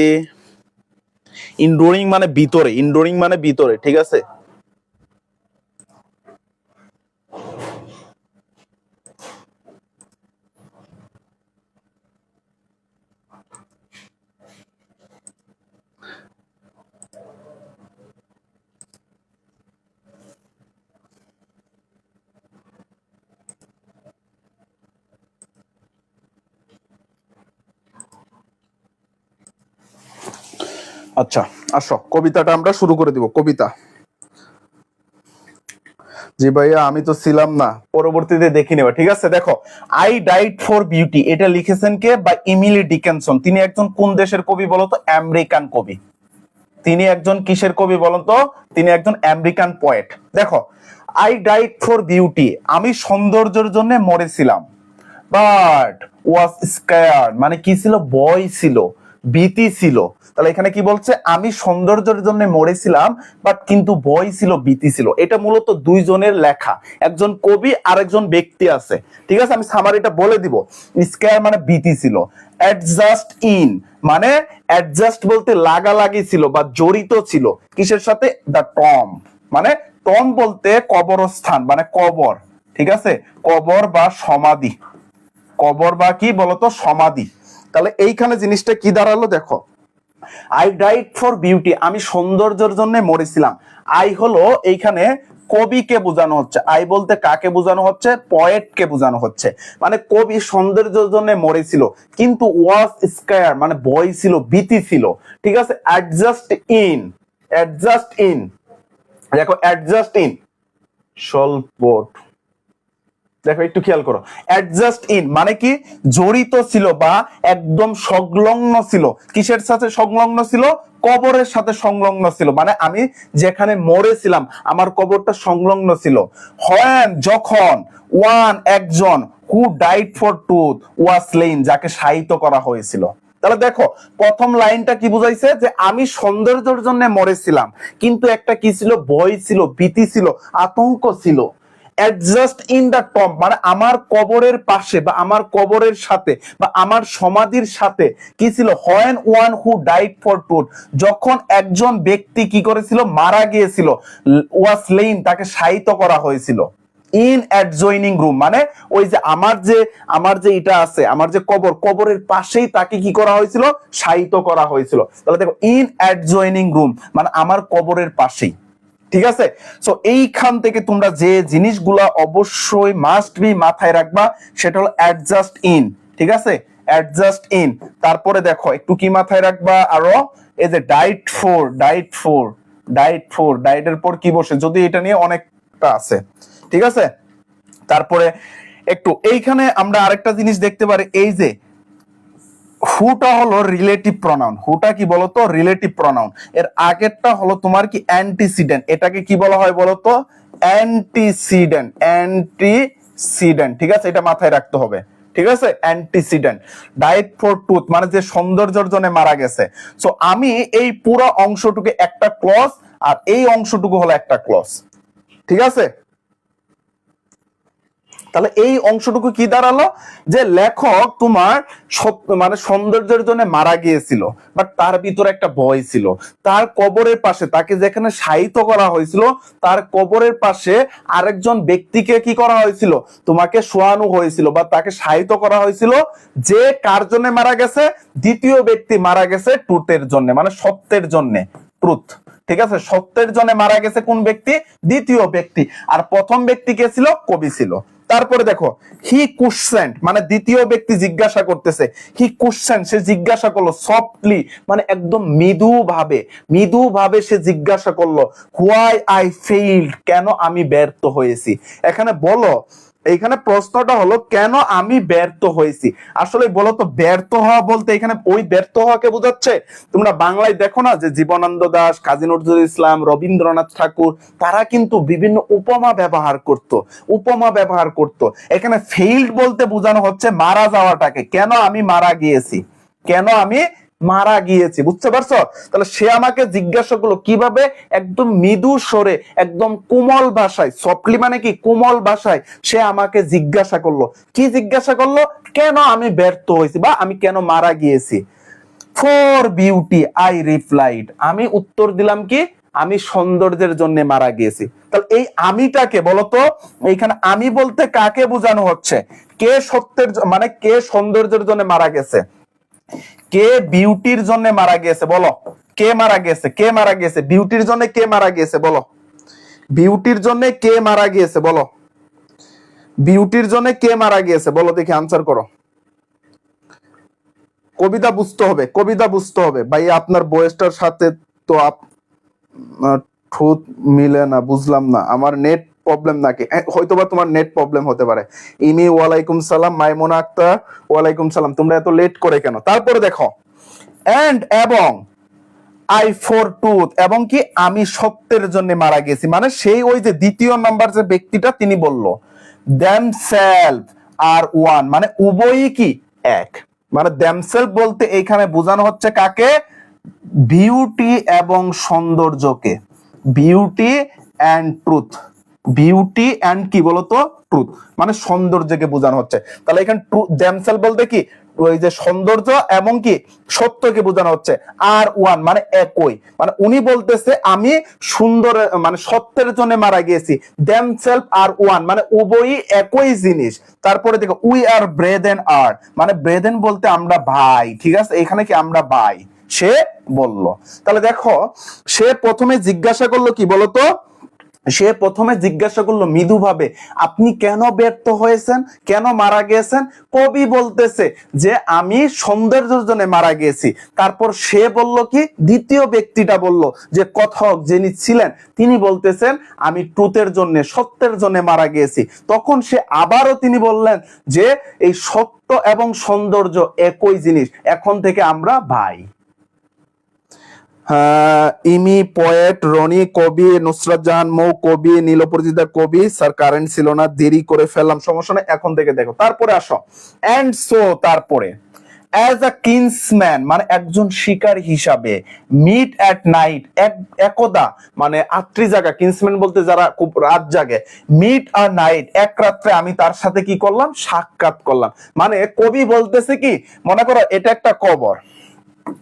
ইনডোরিং মানে ভিতরে, ইনডোরিং মানে ভিতরে। ঠিক আছে, আচ্ছা আসো কবিতাটা আমরা শুরু করে দিব। কবিতা, জি ভাইয়া আমি তো ছিলাম না, পরবর্তীতে দেখে নেবা। ঠিক আছে, দেখো আই ডাইড ফর বিউটি, এটা লিখেছেন কে, বা ইমিলি ডিকেনসন। তিনি একজন কোন দেশের কবি বলতো? আমেরিকান কবি। তিনি একজন কিসের কবি বলতো? তিনি একজন আমেরিকান পোয়েট। দেখো আই ডাইড ফর বিউটি, আমি সৌন্দর্যের জন্য মরেছিলাম, বাট ওয়াজ স্কেয়ার্ড, মানে কি ছিল? ভয় ছিল। ভীতি ছিল। তাহলে এখানে কি বলছে, আমি সৌন্দর্যের জন্য মরেছিলাম বাট কিন্তু ভয় ছিল, ভীতি ছিল। এটা মূলত দুইজনের লেখা, একজন কবি আর একজন ব্যক্তি আছে। ঠিক আছে, আমি সামারিটা বলে দিব। স্কেয়ার মানে ভীতি ছিল, অ্যাডজাস্ট ইন মানে অ্যাডজাস্ট বলতে লাগালাগি ছিল বা জড়িত ছিল কিসের সাথে, দ্য টম মানে টম বলতে কবরস্থান মানে কবর। ঠিক আছে, কবর বা সমাধি, কবর বা কি বলতো সমাধি। তাহলে এইখানে জিনিসটা কি দাঁড়ালো দেখো, আই ডাইড ফর বিউটি আমি সৌন্দর্যের জন্য মরেছিলাম। আই হলো এইখানে কবিকে বোঝানো হচ্ছে, আই বলতে কাকে বোঝানো হচ্ছে, পয়েটকে বোঝানো হচ্ছে। মানে কবি সৌন্দর্যের জন্য মরেছিল কিন্তু ওয়াজ স্কায়ার মানে ভয় ছিল, ভীতি ছিল। ঠিক আছে, অ্যাডজাস্ট ইন, অ্যাডজাস্ট ইন দেখো, অ্যাডজাস্ট ইন স্বল্প, দেখো একটু খেয়াল করো, অ্যাডজাস্ট ইন মানে কি জড়িত ছিল বা একদম সংলগ্ন ছিল। কিসের সাথে সংলগ্ন ছিল, কবরের সাথে সংলগ্ন ছিল। মানে আমি যেখানে মরেছিলাম আমার কবরটা সংলগ্ন ছিল। হয় যখন ওয়ান একজন, হু ডাইড ফর ট্রুথ ওয়াজ স্লেইন যাকে শায়িত করা হয়েছিল। তাহলে দেখো প্রথম লাইনটা কি বুঝাইছে, যে আমি সৌন্দর্যের জন্য মরেছিলাম কিন্তু একটা কি ছিল, ভয় ছিল, ভীতি ছিল, আতঙ্ক ছিল। অ্যাডজাস্ট ইন দ্য টম মানে আমার কবরের পাশে বা আমার কবরের সাথে বা আমার সমাধির সাথে কি ছিল, when one who died for truth যখন একজন ব্যক্তি কি করেছিল, মারা গিয়েছিল, ওয়াজ স্লেইন তাকে শায়িত করা হয়েছিল। ইন অ্যাডজয়নিং রুম মানে ওই যে আমার যে এটা আছে, আমার যে কবর, কবরের পাশেই তাকে কি করা হয়েছিল, শায়িত করা হয়েছিল। তাহলে দেখো ইন অ্যাডজয়নিং রুম মানে আমার কবরের পাশেই। ঠিক আছে, সো এইখান থেকে তোমরা যে জিনিসগুলা অবশ্যই মাস্ট বি মাথায় রাখবা সেটা হলো অ্যাডজাস্ট ইন। ঠিক আছে, অ্যাডজাস্ট ইন। তারপরে দেখো একটু কি মাথায় রাখবা আরো, এই যে ডাইট ফোর, ডাইট ফোর, ডাইট ফোর, ডাইটের পর কি বসে, যদি এটা নিয়ে অনেকটা আছে। ঠিক আছে, তারপরে একটু এইখানে আমরা আরেকটা জিনিস দেখতে পারি, এই যে হুটা হলো রিলেটিভ প্রনাউন। হুটা কি বলতো, রিলেটিভ প্রনাউন। এর আগেরটা হলো তোমার কি অ্যান্টিসিডেন্ট। এটাকে কি বলা হয় বলতো, অ্যান্টিসিডেন্ট, অ্যান্টিসিডেন্ট। ঠিক আছে, এটা মাথায় রাখতে হবে। ঠিক আছে, অ্যান্টিসিডেন্ট। ডাইড ফর ট্রুথ মানে যে সৌন্দর্যের জন্য মারা গেছে। সো আমি এই পুরো অংশটুকু একটা ক্লজ আর এই অংশটুকু হলো একটা ক্লজ। ঠিক আছে, তাহলে এই অংশটুকু কি দাঁড়ালো, যে লেখক তোমার মানে সৌন্দর্যের জন্য মারা গিয়েছিল বাট তার ভিতরে একটা ভয় ছিল। তার কবরের পাশে তাকে যেখানে শায়িত করা হয়েছিল তার কবরের পাশে আরেকজন ব্যক্তিকে কি করা হয়েছিল, তোমাকে শোয়ানো হয়েছিল বা তাকে শায়িত করা হয়েছিল, যে কার জন্য মারা গেছে, দ্বিতীয় ব্যক্তি মারা গেছে ট্রুথের জন্য মানে সত্যের জন্য, ট্রুথ। ঠিক আছে, সত্যের জন্য মারা গেছে কোন ব্যক্তি, দ্বিতীয় ব্যক্তি। আর প্রথম ব্যক্তি কে ছিল, কবি ছিল। তারপরে দেখো হি কোশ্চেন মানে দ্বিতীয় ব্যক্তি জিজ্ঞাসা করতেছে, হি কোশ্চেন সে জিজ্ঞাসা করলো, সফটলি মানে একদম মৃদু ভাবে, মৃদু ভাবে সে জিজ্ঞাসা করলো, হোয়াই আই ফেইল্ড কেন আমি ব্যর্থ হয়েছি। এখানে বলো, এইখানে প্রশ্নটা হলো কেন আমি ব্যর্থ হয়েছি। আসলে বলো তো ব্যর্থ হওয়া বলতে এখানে ওই ব্যর্থ হওয়াকে বোঝাচ্ছে। তোমরা বাংলায় দেখো না যে জীবনানন্দ দাশ, কাজী নজরুল ইসলাম, রবীন্দ্রনাথ ঠাকুর তারা কিন্তু বিভিন্ন উপমা ব্যবহার করত, উপমা ব্যবহার করত। এখানে ফেইল্ড বলতে বোঝানো হচ্ছে মারা যাওয়াটাকে, কেন আমি মারা গিয়েছি, কেন আমি মারা গিয়েছি। বুঝতে পারছো, তাহলে সে আমাকে জিজ্ঞাসা করলো কিভাবে, একদম মৃদু স্বরে, একদম কোমল ভাষায়, সফটলি মানে কি কোমল ভাষায় সে আমাকে জিজ্ঞাসা করলো, কি জিজ্ঞাসা করলো, কেন আমি ব্যর্থ হয়েছি বা আমি কেন মারা গিয়েছি। ফর বিউটি আই রিপ্লাইড আমি উত্তর দিলাম কি, আমি সৌন্দর্যের জন্য মারা গিয়েছি। তাহলে এই আমিটাকে বলতো, এইখানে আমি বলতে কাকে বোঝানো হচ্ছে, কে সত্যের মানে কে সৌন্দর্যের জন্য মারা গেছে, কে বিউটির জন্য মারা গিয়েছে, বলো কে মারা গেছে, কে মারা গেছে বিউটির জন্য, কে মারা গিয়েছে বলো, বিউটির জন্য কে মারা গিয়েছে বলো, বিউটির জন্য কে মারা গিয়েছে বলো, দেখি আনসার করো। কবিতা বুঝতে হবে, কবিতা বুঝতে হবে ভাই, আপনার বয়সটার সাথে তো ঠোঁট মিলে না, বুঝলাম না, আমার নেট প্রবলেম নাকি, হয়তোবা তোমার নেট প্রবলেম হতে পারে। ইমি ওয়ালাইকুম সালাম, মাইমুনা আক্তার ওয়ালাইকুম সালাম, তোমরা এত লেট করে কেন। তারপরে দেখো এন্ড এবং আই ফর ট্রুথ এবং কি আমি সত্যের জন্য মারা গেছি, মানে সেই ওই যে দ্বিতীয় নাম্বার যে ব্যক্তিটা তিনি বলল দেমসেলফ আর ওয়ান মানে উভয়ই কি এক, মানে দ্যামসেলফ বলতে এইখানে বোঝানো হচ্ছে কাকে? বিউটি এবং সৌন্দর্যকে, beauty and truth, beauty and কি বলতো? ট্রুথ, মানে সৌন্দর্যকে বোঝানো হচ্ছে। তাহলে এখানে দ্যামসেলফ বলতে কি? ওই যে সৌন্দর্য এবং কি সত্যকে বোঝানো হচ্ছে। আর ওয়ান মানে একই, মানে উনি বলতেছে আমি সুন্দর মানে সত্যের জন্য মারা গিয়েছি। দ্যামসেলফ আর ওয়ান মানে উভয়ই একই জিনিস। তারপরে দেখো উই আর ব্রেদেন আর, মানে ব্রেদেন বলতে আমরা ভাই, ঠিক আছে? এখানে কি আমরা ভাই সে বলল। তাহলে দেখো সে প্রথমে জিজ্ঞাসা করলো কি বলতো? সে প্রথমে জিজ্ঞাসা করলো মৃদুভাবে, আপনি কেন ব্যর্থ হয়েছেন, কেন মারা গিয়েছেন? কবি বলতেছে যে আমি সৌন্দর্যের জন্য মারা গিয়েছি। তারপর সে বলল কি, দ্বিতীয় ব্যক্তিটা বলল যে কথক যিনি ছিলেন তিনি বলতেছেন আমি ট্রুথের জন্য, সত্যের জন্য মারা গিয়েছি। তখন সে আবারও তিনি বললেন যে এই সত্য এবং সৌন্দর্য একই জিনিস, এখন থেকে আমরা ভাই। ইমি পোয়েট, রনি কবি, নুসরাত জাহান মৌ কবি, নীলপরিচিতা কবি। স্যার কারেন্ট ছিল না, দেরি করে ফেললাম, সমস্যা নেই, এখন থেকে দেখো। তারপরে আসো, এন্ড সো তারপরে অ্যাজ আ কিন্সম্যান মানে একজন শিকার হিসাবে, মিট অ্যাট নাইট একদা মানে আত্রি জাগা, কিন্সম্যান বলতে যারা খুব রাত জাগে, মিট আর নাইট এক রাত্রে আমি তার সাথে কি করলাম? সাক্ষাৎ করলাম। মানে কবি বলতেছে কি, মনে করো এটা একটা কবর,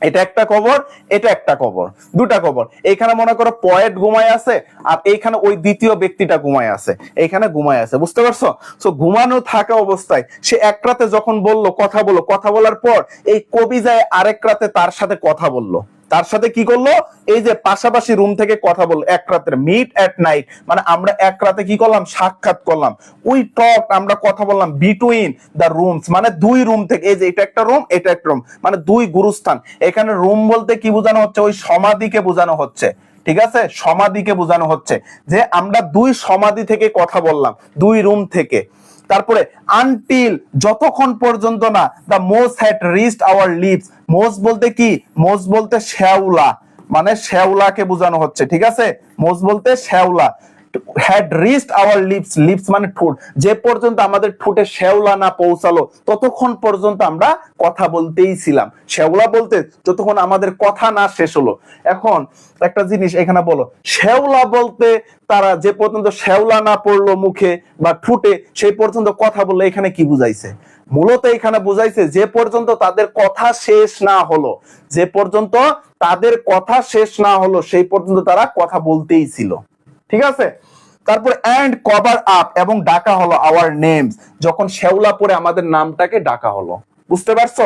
এটা একটা কবর, এটা একটা কবর, দুটা কবর। এইখানে মনে করো পয়েট ঘুমায় আছে, আর এইখানে ওই দ্বিতীয় ব্যক্তিটা ঘুমায় আছে, এইখানে ঘুমায় আছে, বুঝতে পারছো? সো ঘুমানো থাকা অবস্থায় সে এক রাতে যখন বললো কথা বলো, কথা বলার পর এই কবি যায় আরেক রাতে তার সাথে কথা বললো। তার সাথে কি করলো? এই যে পাশাপাশি রুম থেকে কথা বললো এক রাতের, মিট এট নাইট মানে আমরা এক রাতে কি করলাম? সাক্ষাৎ করলাম। উই টক আমরা কথা বললাম, বিটুইন দ্য রুমস মানে দুই রুম থেকে, এই যে এটা একটা রুম, এটা একটা রুম, মানে দুই গুরুস্থান। এখানে রুম বলতে কি বোঝানো হচ্ছে? ওই সমাধিকে বোঝানো হচ্ছে, ঠিক আছে? সমাধিকে বোঝানো হচ্ছে যে আমরা দুই সমাধি থেকে কথা বললাম, দুই রুম থেকে। তারপরে আনটিল যতক্ষণ পর্যন্ত না the moss had reached our lips, moss বলতে কি? মোস বলতে শ্যাওলা, মানে শ্যাওলাকে বোঝানো হচ্ছে, ঠিক আছে? মোস বলতে শ্যাওলা। Had reached our lips, lips মানে ঠোঁট, যে পর্যন্ত আমাদের ঠোঁটে শ্যাওলা না পৌঁছালো ততক্ষণ পর্যন্ত আমরা কথা বলতেই ছিলাম। শ্যাওলা বলতে যতক্ষণ আমাদের কথা না শেষ হলো। এখন একটা জিনিস এখানে বলো, শ্যাওলা বলতে তারা যে পর্যন্ত শ্যাওলা না পড়লো মুখে বা ঠোঁটে সেই পর্যন্ত কথা বললো, এখানে কি বুঝাইছে? মূলত এখানে বুঝাইছে যে পর্যন্ত তাদের কথা শেষ না হলো, যে পর্যন্ত তাদের কথা শেষ না হলো সেই পর্যন্ত তারা কথা বলতেই ছিল, ঠিক আছে? তারপর এন্ড কভার আপ এবং ডাকা হলো আওয়ার নেমস, যখন শ্যাওলা পরে আমাদের নামটাকে ডাকা হলো, বুঝতে পারছো?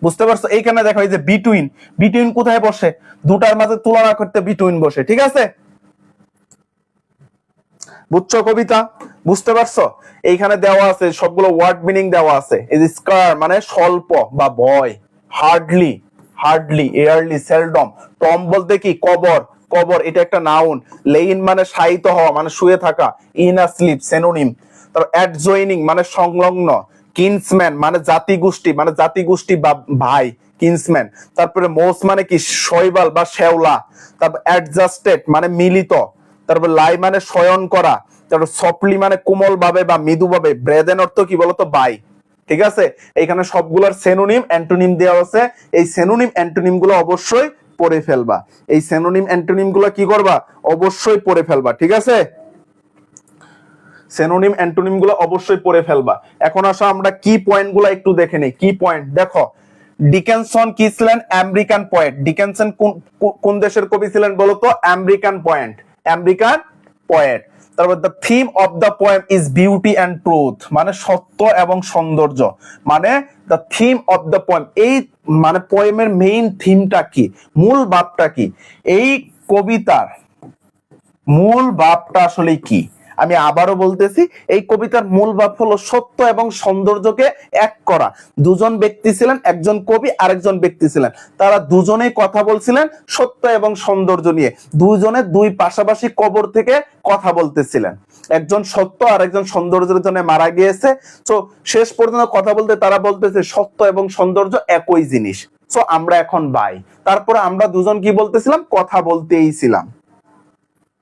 বুঝতে পারছো? এইখানে দেখো এই যে বিটুইন, বিটুইন কোথায় বসে? দুটার মাঝে তুলনা করতে বিটুইন বসে, ঠিক আছে? বুঝছো কবিতা? বুঝতে পারছো? এইখানে দেওয়া আছে সবগুলো ওয়ার্ড মিনিং দেওয়া আছে। এই যে স্কার মানে স্বল্প বা ভয়, hardly, hardly, Airlie, seldom. Tom বলতে কি? কবর, কবর এটা একটা নাউন। লেইন মানে শায়িত হওয়া মানে শুয়ে থাকা। In a sleep synonym. তারপর অ্যাডজয়নিং মানে সংলগ্ন। কিন্সম্যান মানে জাতিগোষ্ঠী, মানে জাতিগোষ্ঠী বা ভাই, কিন্সম্যান। তারপরে মোস মানে কি? শৈবাল বা শ্যাওলা। তারপর অ্যাডজাস্টেড মানে মিলিত। তারপর লাই মানে শয়ন করা। তারপর সফটলি মানে কোমল ভাবে বা মৃদু ভাবে। ব্রেদেন অর্থ কি বলতো? বাই, ঠিক আছে? এখানে সবগুলোর সিনোনিম অ্যান্টোনিম দেওয়া আছে। এই সিনোনিম অ্যান্টোনিম গুলো অবশ্যই পড়ে ফেলবা। এই সিনোনিম অ্যান্টোনিম গুলো কি করবা? অবশ্যই পড়ে ফেলবা, ঠিক আছে? সিনোনিম অ্যান্টোনিম গুলো অবশ্যই পড়ে ফেলবা। এখন আসো আমরা কি পয়েন্ট গুলো একটু দেখে নেই। কি পয়েন্ট দেখো, ডিকেনসন কি ছিলেন? American poet. ডিকেনসন কোন দেশের কবি ছিলেন বলতো? American point, American poet. তারপর the theme of the poem is beauty and truth মানে সত্য এবং সৌন্দর্য। মানে the theme of the poem, এই মানে পোয়েমের মেইন থিমটা কি, মূল ভাবটা কি? এই কবিতার মূল ভাবটা আসলে কি? আমি আবারও বলতেছি, এই কবিতার মূল ভাব হলো সত্য এবং সৌন্দর্যকে এক করা। দুজন ব্যক্তি ছিলেন, একজন কবি আরেকজন ব্যক্তি ছিলেন, তারা দুজনেই কথা বলছিলেন সত্য এবং সৌন্দর্য নিয়ে। দুজনে দুই পাশাপাশি কবর থেকে কথা বলতেছিলেন, একজন সত্য আর একজন সৌন্দর্যের জন্য মারা গিয়েছে। তো শেষ পর্যন্ত কথা বলতে তারা বলতেছে সত্য এবং সৌন্দর্য একই জিনিস, সো আমরা এখন বাই। তারপরে আমরা দুজন কি বলতেছিলাম? কথা বলতেই ছিলাম,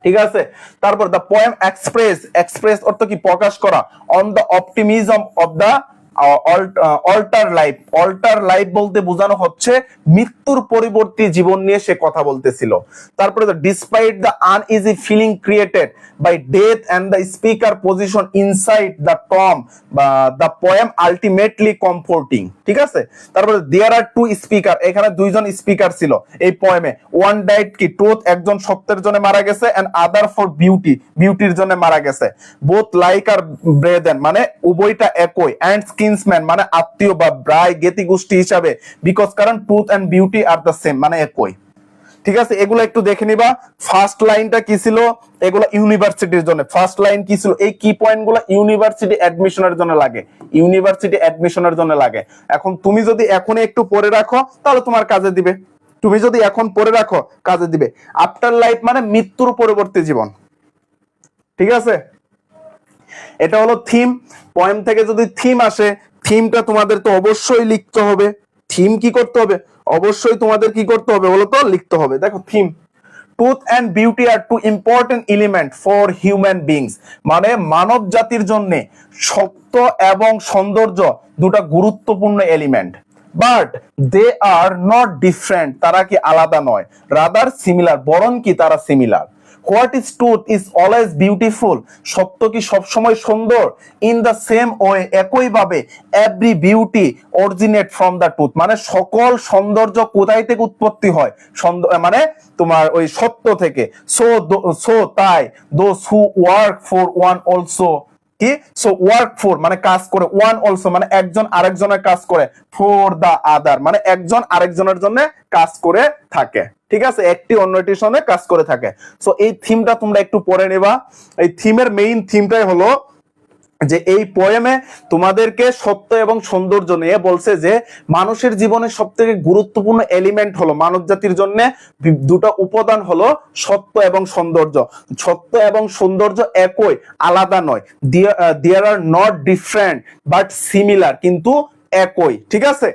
ঠিক আছে? তারপর দ্য পোয়েম এক্সপ্রেস, এক্সপ্রেস অর্থ কি? প্রকাশ করা। On the optimism of the alter life, alter life বলতে বোঝানো হচ্ছে মৃত্যুর পরিবর্তী জীবন নিয়ে সে কথা বলতেছিল। তারপরে despite the uneasy feeling created by death and the speaker position inside the tomb বা দ্য পোয়েম আলটিমেটলি কমফোর্টিং, ঠিক আছে। তারপরে দেয়ার আর টু স্পিকার, এখানে দুইজন স্পিকার ছিল এই পোয়েমে। ওয়ান ডাইড কি ট্রুথ, একজন সত্যের জন্য মারা গেছে, এন্ড আদার ফর বিউটি, বিউটির জন্য মারা গেছে। বোথ লাইক আর ব্রেদেন মানে উভয়টা একই, এন্ড কিন্সম্যান মানে আত্মীয় বা ব্রাই জ্ঞাতি গোষ্ঠী হিসাবে, বিকজ কারণ ট্রুথ এন্ড বিউটি আর দ্য সেম মানে একই, ঠিক আছে। এগুলো একটু দেখে নিবা। ফার্স্ট লাইনটা কি ছিল, এগুলো ইউনিভার্সিটির জন্য। ফার্স্ট লাইন কি ছিল, এই কি পয়েন্ট গুলো ইউনিভার্সিটি অ্যাডমিশনের জন্য লাগে, ইউনিভার্সিটি অ্যাডমিশনের জন্য লাগে। এখন তুমি যদি এখনই একটু পড়ে রাখো তাহলে তোমার কাজে দিবে, তুমি যদি এখন পড়ে রাখো কাজে দিবে। আফটার লাইফ মানে মৃত্যুর পরবর্তী জীবন, ঠিক আছে। এটা হলো থিম। পয়েম থেকে যদি থিম আসে, থিমটা তোমাদের তো অবশ্যই লিখতে হবে। থিম কি করতে হবে, অবশ্যই তোমাদের কি করতে হবে বলো তো, লিখতে হবে। দেখো theme, truth and beauty are two important element for human beings, মানে মানব জাতির জন্য সত্য এবং সৌন্দর্য দুটা গুরুত্বপূর্ণ element. But they are not different, তারা কি আলাদা নয়। রাদার সিমিলার, বরং কি তারা similar. What is truth is always beautiful, সত্য কি সবসময় সুন্দর। ইন দ্য সেম ওয়ে, একইভাবে every beauty originate from the truth, মানে সকল সৌন্দর্য কোথায় থেকে উৎপত্তি হয়, মানে তোমার ওই সত্য থেকে। সো তাই those who work for one also কি, সো ওয়ার্ক ফর মানে কাজ করে, ওয়ান অলসো মানে একজন আরেকজনের কাজ করে, ফর দা আদার মানে একজন আরেকজনের জন্য কাজ করে থাকে, ঠিক আছে, একটি অন্যটির সঙ্গে কাজ করে থাকে। সো এই থিমটা তোমরা একটু পড়ে নেবা। এই থিমের মেইন থিমটাই হলো যে এই পোয়েমে তোমাদেরকে সত্য এবং সৌন্দর্য নিয়ে বলছে যে মানুষের জীবনে সব থেকে গুরুত্বপূর্ণ এলিমেন্ট হলো, মানব জাতির জন্য দুটো উপাদান হলো সত্য এবং সৌন্দর্য। সত্য এবং সৌন্দর্য একই, আলাদা নয়। There are not different but similar, কিন্তু একই, ঠিক আছে।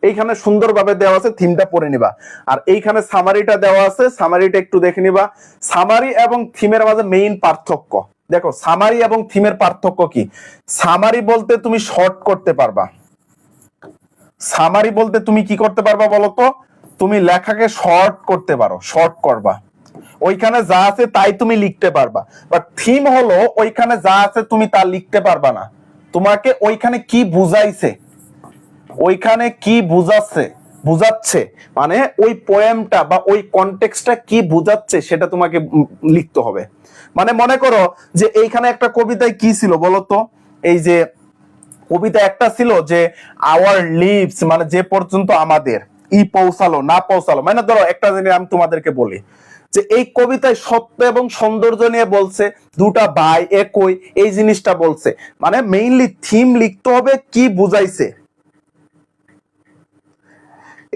এইখানে সুন্দরভাবে দেওয়া আছে, থিমটা পড়ে নিবা। আর এইখানে সামারিটা দেওয়া আছে, সামারিটা একটু দেখে নিবা। সামারি এবং থিমের মাঝে মেইন পার্থক্য দেখো, সামারি এবং থিমের পার্থক্য কি। সামারি বলতে তুমি শর্ট করতে পারবা, সামারি বলতে তুমি কি করতে পারবা বলতো, তুমি লেখাকে শর্ট করতে পারো, শর্ট করবা, ওইখানে যা আছে তাই তুমি লিখতে পারবা। বাট থিম হলো ওইখানে যা আছে তুমি তা লিখতে পারবা না, তোমাকে ওইখানে কি বুঝাইছে, ওইখানে কি বুঝাচ্ছে মানে ওই পোয়েমটা বা ওই কনটেক্সটটা কি বুঝাচ্ছে সেটা তোমাকে লিখতে হবে। মানে মনে করো যে এইখানে একটা কবিতায় কি ছিল বলতো, এই যে কবিতা একটা ছিল যে আওয়ার লিভস মানে যে পর্যন্ত আমাদের, ই পৌঁছালো না পৌঁছালো, মানে ধরো একটা জিনিস আমি তোমাদেরকে বলি যে এই কবিতায় সত্য এবং সৌন্দর্য নিয়ে বলছে, দুটা ভাই একই, এই জিনিসটা বলছে। মানে মেইনলি থিম লিখতে হবে কি বুঝাইছে।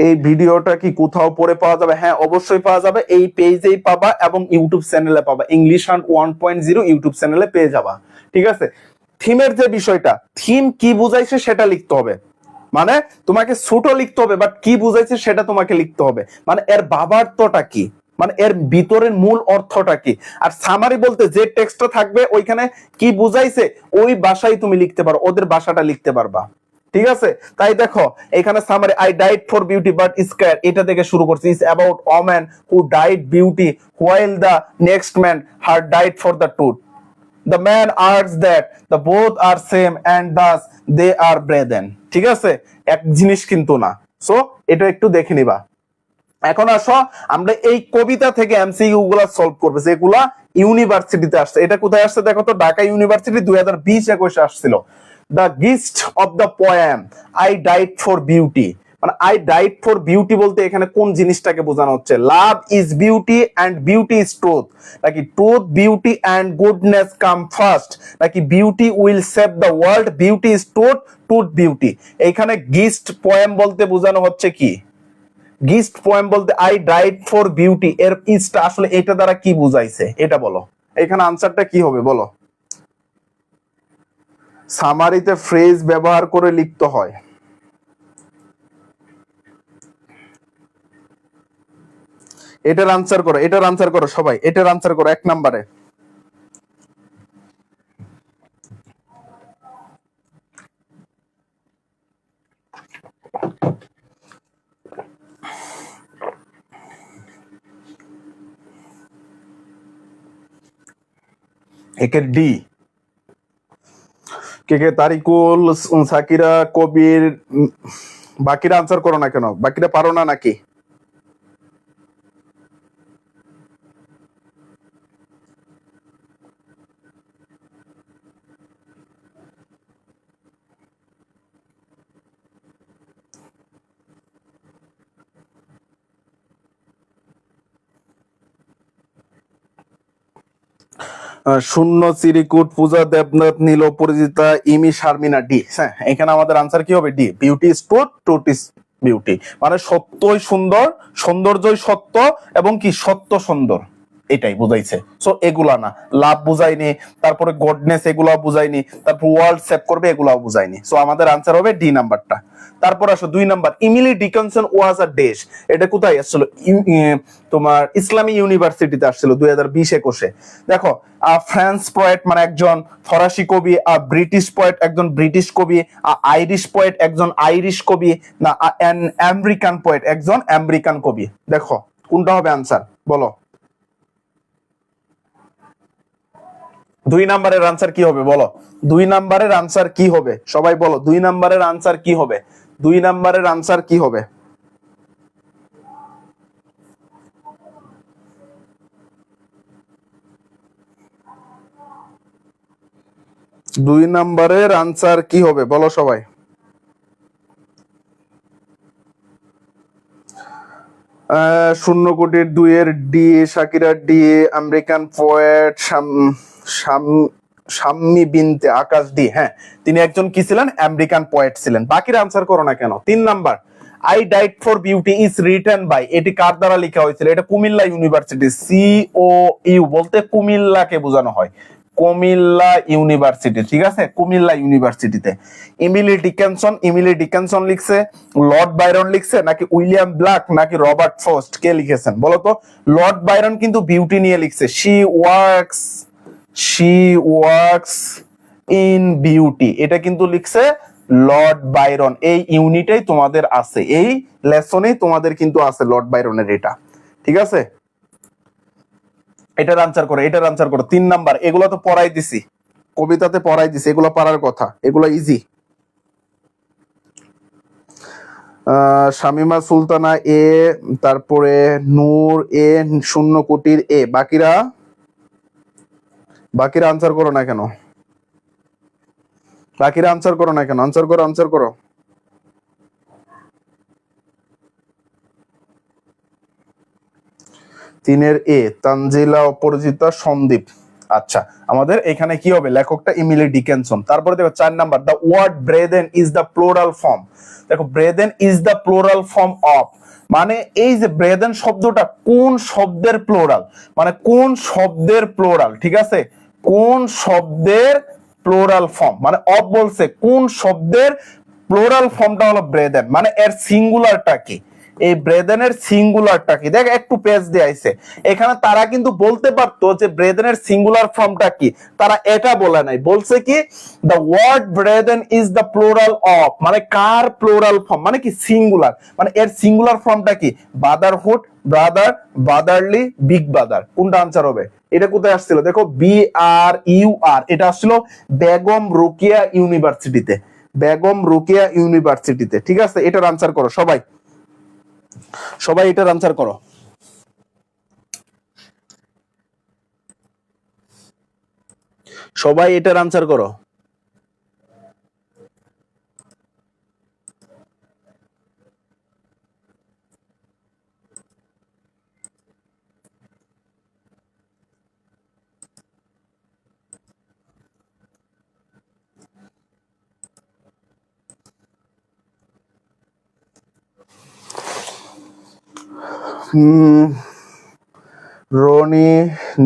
এই ভিডিওটা কি কোথাও পড়ে পাওয়া যাবে? হ্যাঁ অবশ্যই পাওয়া যাবে, এই পেজেই পাবা এবং ইউটিউব চ্যানেলে পাবা, ইংলিশ 1.0 ইউটিউব চ্যানেলে পেয়ে যাবা, ঠিক আছে। থিমের যে বিষয়টা, থিম কি বুঝাইছে সেটা লিখতে হবে, মানে তোমাকে ছোট লিখতে হবে বাট কি বুঝাইছে সেটা তোমাকে লিখতে হবে, মানে এর ভাবার্থটা কি, মানে এর ভিতরের মূল অর্থটা কি। আর সামারি বলতে যে টেক্সটটা থাকবে ওইখানে কি বুঝাইছে ওই ভাষায় তুমি লিখতে পারো, ওদের ভাষাটা লিখতে পারবা, ঠিক আছে। তাই দেখো এখানে summary, I died for beauty but square, এটা থেকে শুরু করছি, is about a man who died beauty while the next man her died for the truth. The man argues that the both are same and thus they are brethren, ঠিক আছে, এক জিনিস কিন্তু না। সো এটা একটু দেখে নিবা। এখন আসো আমরা এই কবিতা থেকে এমসিকিউ গুলা সলভ করব, যেগুলা ইউনিভার্সিটিতে আসছে। এটা কোথায় আসছে দেখো তো, ঢাকা ইউনিভার্সিটি 2020-21 আসছিল। The gist of the poem I died for beauty, মানে আই ডাইড ফর বিউটি বলতে এখানে কোন জিনিসটাকে বোঝানো হচ্ছে, love is beauty and beauty is truth, নাকি truth beauty and goodness come first, নাকি beauty will save the world, beauty is truth, truth beauty. এইখানে গিস্ট পোয়েম বলতে বোঝানো হচ্ছে কি, গিস্ট পোয়েম বলতে আই ডাইড ফর বিউটি, এর ইজটা আসলে এটা দ্বারা কি বুঝাইছে এটা বলো। এখানে আনসারটা কি হবে বলো। সামারিতে ফ্রেজ ব্যবহার করে লিখতে হয়। এটার আনসার করো, এটার আনসার করো সবাই, এটার আনসার করো 1 নম্বরে। একের ডি। কে কে তারিকুল, সাকিরা, কবির, বাকিরা আনসার করো না কেন? বাকিরা পারো না নাকি? শূন্য, চিরিকুট, পূজা দেবনাথ, নীল অপরাজিতা, ইমি, শারমিনা, ডি। হ্যাঁ, এখানে আমাদের আনসার কি হবে? D. Beauty is truth, truth is beauty, মানে সত্যই সুন্দর, সৌন্দর্যই সত্য, এবং কি সত্য সুন্দর, এটাই বুঝাইছে। সো এগুলা না, লাভ বুঝাইনি, তারপরে গডনেস এগুলা বুঝাইনি, তারপর ওয়ার্ল্ড সেভ করবে এগুলাও বুঝাইনি। সো আমাদের আনসার হবে ডি নাম্বারটা। তারপর আসো 2 number, Emily Dickinson was a dash. এটা কোথায় আসছিল? তোমার ইসলামী ইউনিভার্সিটিতে আসছিল 2020-21-এ। দেখো, ফ্রান্স পোয়েট মানে একজন ফরাসি কবি, ব্রিটিশ পোয়েট একজন ব্রিটিশ কবি, আইরিশ পোয়েট একজন আইরিশ কবি, না আমেরিকান পোয়েট একজন আমেরিকান কবি। দেখো কোনটা হবে আনসার, বলো। 2 নাম্বারের আনসার কি হবে বলো? 2 নাম্বারের আনসার কি হবে? সবাই বলো 2 নাম্বারের আনসার কি হবে? 2 নাম্বারের আনসার কি হবে? 2 নাম্বারের আনসার কি হবে বলো সবাই। শূন্য কোটির 2 এর D, Shakira D, American poet Shammi বিনতে আকাশ ডি। হ্যাঁ, তিনি একজন কি ছিলেন? আমেরিকান পোয়েট ছিলেন। বাকির আনসার করো না কেন? 3 number, I died for beauty is written by, এটি কার দ্বারা লেখা হয়েছিল? এটা কুমিল্লা ইউনিভার্সিটি। COU বলতে কুমিল্লাকে বোঝানো হয়, কুমিল্লা ইউনিভার্সিটি, ঠিক আছে? কুমিল্লা ইউনিভার্সিটিতে। ইমিলি ডিকেনসন লিখছে, লর্ড বাইরন লিখছে, নাকি উইলিয়াম ব্ল্যাক, নাকি রবার্ট ফ্রস্ট, কে লিখেছেন বলো তো? লর্ড বাইরন কিন্তু বিউটি নিয়ে লিখছে, শি ওয়ার্কস ইন বিউটি, এটা কিন্তু লিখছে লর্ড বাইরন। এই ইউনিটেই তোমাদের আছে, এই লেসনেই তোমাদের কিন্তু আছে লর্ড বাইরনের এটা, ঠিক আছে? এটার আনসার করো, এটার আনসার করো। 3 নাম্বার, এগুলো তো পড়াই দিছি, কবিতাতে পড়াই দিছি, এগুলো পারার কথা, এগুলো ইজি। শামিমা সুলতানা এ, তারপরে নূর এ, শূন্য কোটির এ। বাকিরা আনসার করো না কেন? বাকিরা আনসার করো না কেন? আনসার করো, আনসার করো। তিনের এ, তানজিলা, অপরাজিতা, সন্দীপ। আচ্ছা, আমাদের এখানে কি হবে? লেখকটা ইমিলি ডিকেনসন। তারপরে দেখো 4 number, the word brethren is the plural form. দেখো, brethren is the plural form of, মানে এই যে ব্রেদেন শব্দটা কোন শব্দের প্লোরাল, মানে কোন শব্দের প্লোরাল, ঠিক আছে? কোন শব্দের প্লোরাল ফর্ম, মানে অফ বলছে কোন শব্দের প্লোরাল ফর্মটা হলো ব্রেদেন, মানে এর সিঙ্গুলারটা কি? এই ব্রেদেনের সিঙ্গুলারটা কি? দেখ, একটু পেজ দিয়ে আইছে এখানে। তারা কিন্তু বলতে পারতো যে ব্রেদেনের সিঙ্গুলার ফর্মটা কি, তারা এটা বলে নাই। বলছে কি, the word brethren is the plural of, মানে কার প্লোরাল ফর্ম, মানে কি সিঙ্গুলার, মানে এর সিঙ্গুলার ফর্মটা কি? Brotherhood, brother, brotherly, big brother. কোনটা আনসার হবে? এটা কোথায় আসছিল? দেখো, BRUR, এটা আসছিল বেগম রোকেয়া ইউনিভার্সিটিতে, বেগম রোকেয়া ইউনিভার্সিটিতে, ঠিক আছে? এটার আনসার করো সবাই, সবাই এটার আনসার করো। সবাই এটার আনসার করো। রনি,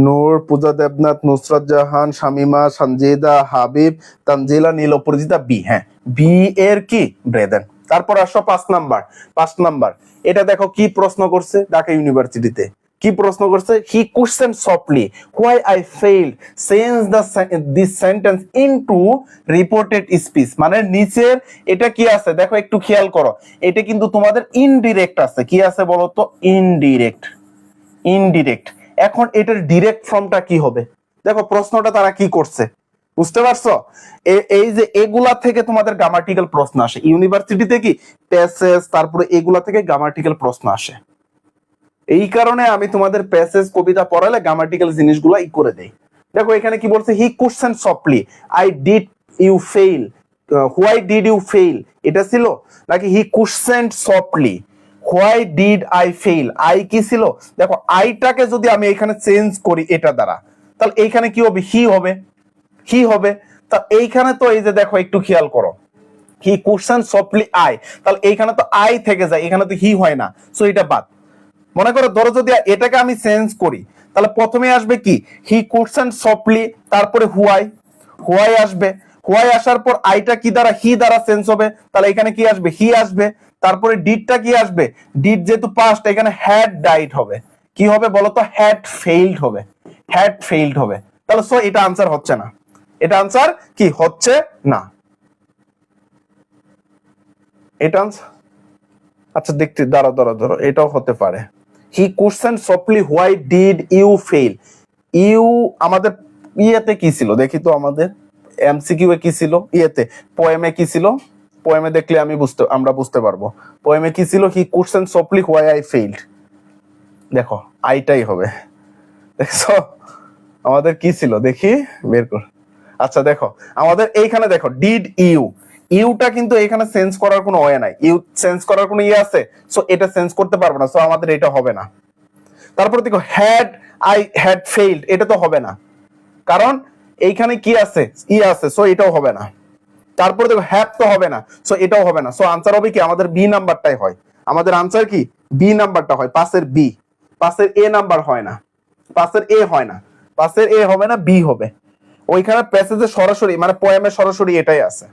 নূর, পূজা দেবনাথ, নুসরাত জাহান, শামিমা, সঞ্জিদা, হাবিব, তানজিলা, নীল অপরাজিতা, বি। হ্যাঁ, বি এর কি? ব্রেদেন। তারপর আসো 5 নাম্বার। 5 নাম্বার, এটা দেখো কি প্রশ্ন করছে ঢাকা ইউনিভার্সিটিতে। কি প্রশ্ন করছে? He question softly why I failed change the this sentence into reported speech, মানে নিচের এটা কি আছে দেখো, একটু খেয়াল করো। এটা কিন্তু তোমাদের ইনডিরেক্ট আছে। কি আছে বলো তো? ইনডিরেক্ট। ইনডিরেক্ট। এখন এটার ডিরেক্ট ফর্মটা কি হবে? দেখো প্রশ্নটা তারা কি করছে, বুঝতে পারছো? এই যে এগুলা থেকে তোমাদের গ্রামাটিক্যাল প্রশ্ন আসে ইউনিভার্সিটিতে, কি প্যাসেজ, তারপরে এগুলা থেকে গ্রামাটিক্যাল প্রশ্ন আসে। এই কারণে আমি তোমাদের প্যাসেজ কবিতা পড়ালে গ্রামাটিক্যাল জিনিসগুলো করে দেই। দেখো এখানে কি বলছে, he question softly, I did you fail, why did you fail, এটা ছিল নাকি he question softly, why did I fail, I কি ছিল? দেখো আইটাকে যদি আমি এখানে চেঞ্জ করি এটা দ্বারা, তাহলে এইখানে কি হবে, হি হবে, হি হবে। তা এইখানে তো এই যে দেখো একটু খেয়াল করো, হি কোশ্চেন সফটলি আই, তাহলে এইখানে তো আই থেকে যায়, এখানে তো হি হয় না, সো এটা বাদ। মনে করো ধরো যদি এটাকে আমি চেঞ্জ করি, তাহলে প্রথমে আসবে কি, হি কোশ্চেন সফটলি, তারপরে হুয়াই, হুয়াই আসবে, হুয়াই আসার পর আইটা কি দ্বারা, হি দ্বারা চেঞ্জ হবে, তাহলে এখানে কি আসবে, হি আসবে। তারপরে ডিডটা কি আসবে, ডিড যেহেতু পাস্ট, এখানে হ্যাড ডাইড হবে, কি হবে বলতো, হ্যাড ফেইলড হবে, হ্যাড ফেইলড হবে। তাহলে সো এটা আনসার হচ্ছে না, এটা আনসার কি হচ্ছে না, এটা আনসার। আচ্ছা দেখতে দাঁড়ো দাঁড়ো ধরো, এটাও হতে পারে, he question softly why did you fail, you আমাদের ইয়েতে কি ছিল দেখি তো, আমাদের এমসিকিউ এ কি ছিল, ইয়েতে পোয়েমে কি ছিল, পোয়েমে দেখলে আমরা বুঝতে পারবো, পোয়েমে কি ছিল, he question softly why I failed, দেখো আইটাই হবে, দেখছো আমাদের কি ছিল দেখি বের কর। আচ্ছা দেখো আমাদের এইখানে দেখো ডিড ইউ, ইউটা কিন্তু এখানে চেঞ্জ করার কোনো ওয়ে নাই, ইউ চেঞ্জ করার কোনো ইয়ে আছে, সো এটা চেঞ্জ করতে পারবো না, সো আমাদের এটা হবে না। তারপর দেখো হ্যাড আই হ্যাড ফেইলড, এটা তো হবে না, কারণ এইখানে কি আছে, ই আছে, সো এটাও হবে না। তারপরে দেখো হ্যাভ তো হবে না, সো এটাও হবে না, সো আনসার হবে কি, আমাদের বি নাম্বারটাই হয়, আমাদের আনসার কি বি নাম্বারটা হয়, পাশের বি, পাশের এ নাম্বার হয় না, পাশের এ হয় না, পাশের এ হবে না, বি হবে। ওইখানে প্যাসেজে সরাসরি মানে পোয়েমে সরাসরি এটাই আছে,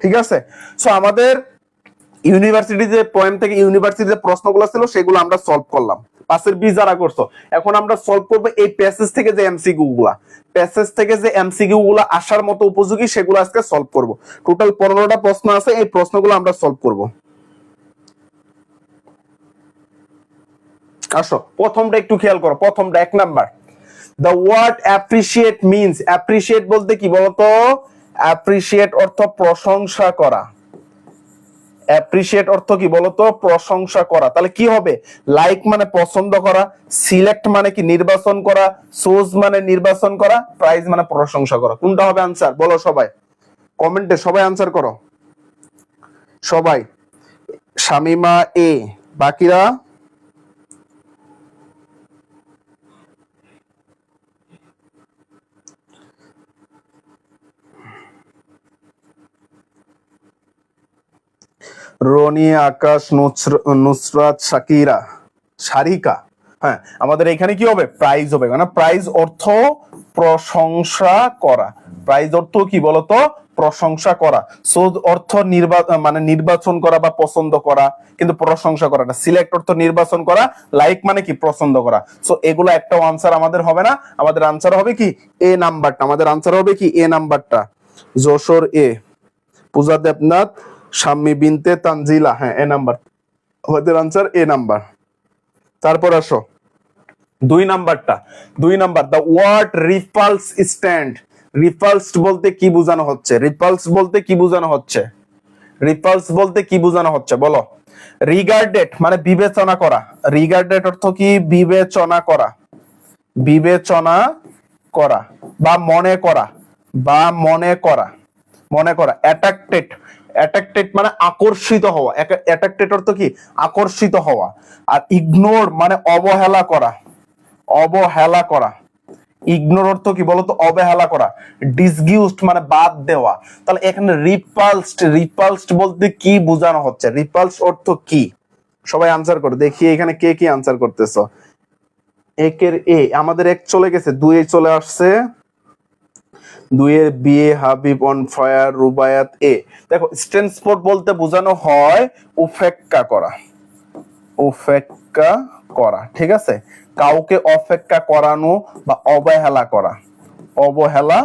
ঠিক আছে? সো আমাদের ইউনিভার্সিটিতে পোয়েম থেকে ইউনিভার্সিটিতে প্রশ্নগুলো ছিল সেগুলো আমরা সলভ করলাম, পাশের বি যারা করছো। এখন আমরা সলভ করব এই প্যাসেজ থেকে যে এমসিকিউ গুলা, প্যাসেজ থেকে যে এমসিকিউ গুলা আসার মতো উপযোগী সেগুলো আজকে সলভ করব। টোটাল 15টা প্রশ্ন আছে, এই প্রশ্নগুলো আমরা সলভ করব। আসো প্রথমটা একটু খেয়াল করো, প্রথমটা 1 number, the word appreciate means, appreciate বলতে কি বলতো, appreciate অর্থ প্রশংসা করা, অ্যাপ্রিশিয়েট অর্থ কি বলতো, প্রশংসা করা। তাহলে কি হবে, লাইক মানে পছন্দ করা, সিলেক্ট মানে কি নির্বাচন করা, চুজ মানে নির্বাচন করা, প্রাইজ মানে প্রশংসা করা। কোনটা হবে আনসার বলো সবাই, কমেন্টে সবাই আনসার করো, সবাই। শামিমা এ, বাকিরা রনি, আকাশ, নুসরাত, শাকিরা, সারিকা। হ্যাঁ আমাদের এখানে কি হবে, প্রাইজ হবে, মানে প্রাইজ অর্থ প্রশংসা করা, প্রাইজ অর্থ কি বলতো, প্রশংসা করা। সোজ অর্থ মানে নির্বাচন করা বা পছন্দ করা, কিন্তু প্রশংসা করাটা, সিলেক্ট অর্থ নির্বাচন করা, লাইক মানে কি পছন্দ করা। সো এগুলো একটাও আনসার আমাদের হবে না, আমাদের আনসার হবে কি এ নাম্বারটা, আমাদের আনসার হবে কি এ নাম্বারটা, যশোর এ, পূজা দেবনাথ, শাম্মী বিনতে তানজিলা, হ্যাঁ এ নাম্বার, আমাদের আনসার এ নাম্বার। তারপর আসো 2 নাম্বারটা, 2 number, the word repulse stand, repulsed বলতে কি বোঝানো হচ্ছে, রিপালস বলতে কি বোঝানো হচ্ছে, রিপালস বলতে কি বোঝানো হচ্ছে বলো। রিগার্ডেড মানে বিবেচনা করা, রিগার্ডেড অর্থ কি বিবেচনা করা, বিবেচনা করা বা মনে করা, বা মনে করা, মনে করা। অ্যাট্রাক্টেড, অ্যাট্রাক্টেড মানে আকর্ষিত হওয়া, অ্যাট্রাক্টেড অর্থ কি আকর্ষিত হওয়া। আর ইগনোর মানে অবহেলা করা, অবহেলা করা, ইগনোর অর্থ কি বলতো, অবহেলা করা। ডিসগিউজড মানে বাদ দেওয়া। তাহলে এখানে রিপালসড, রিপালসড বলতে কি বোঝানো হচ্ছে, রিপালস অর্থ কি, সবাই আনসার করো দেখি এখানে কে কি আনসার করতেছো। একের এ, আমাদের 1 চলে গেছে, 2 চলে আসছে, 2 এর বিয়ে, হাবিব, অন ফায়ার, রুবায়াত এ। দেখো স্ট্রেন্সপোর্ট বলতে বোঝানো হয় উপেক্ষা করা, উপেক্ষা করা, ঠিক আছে, কাউকে অপেক্ষা করানো বা অবহেলা করা, অবহেলা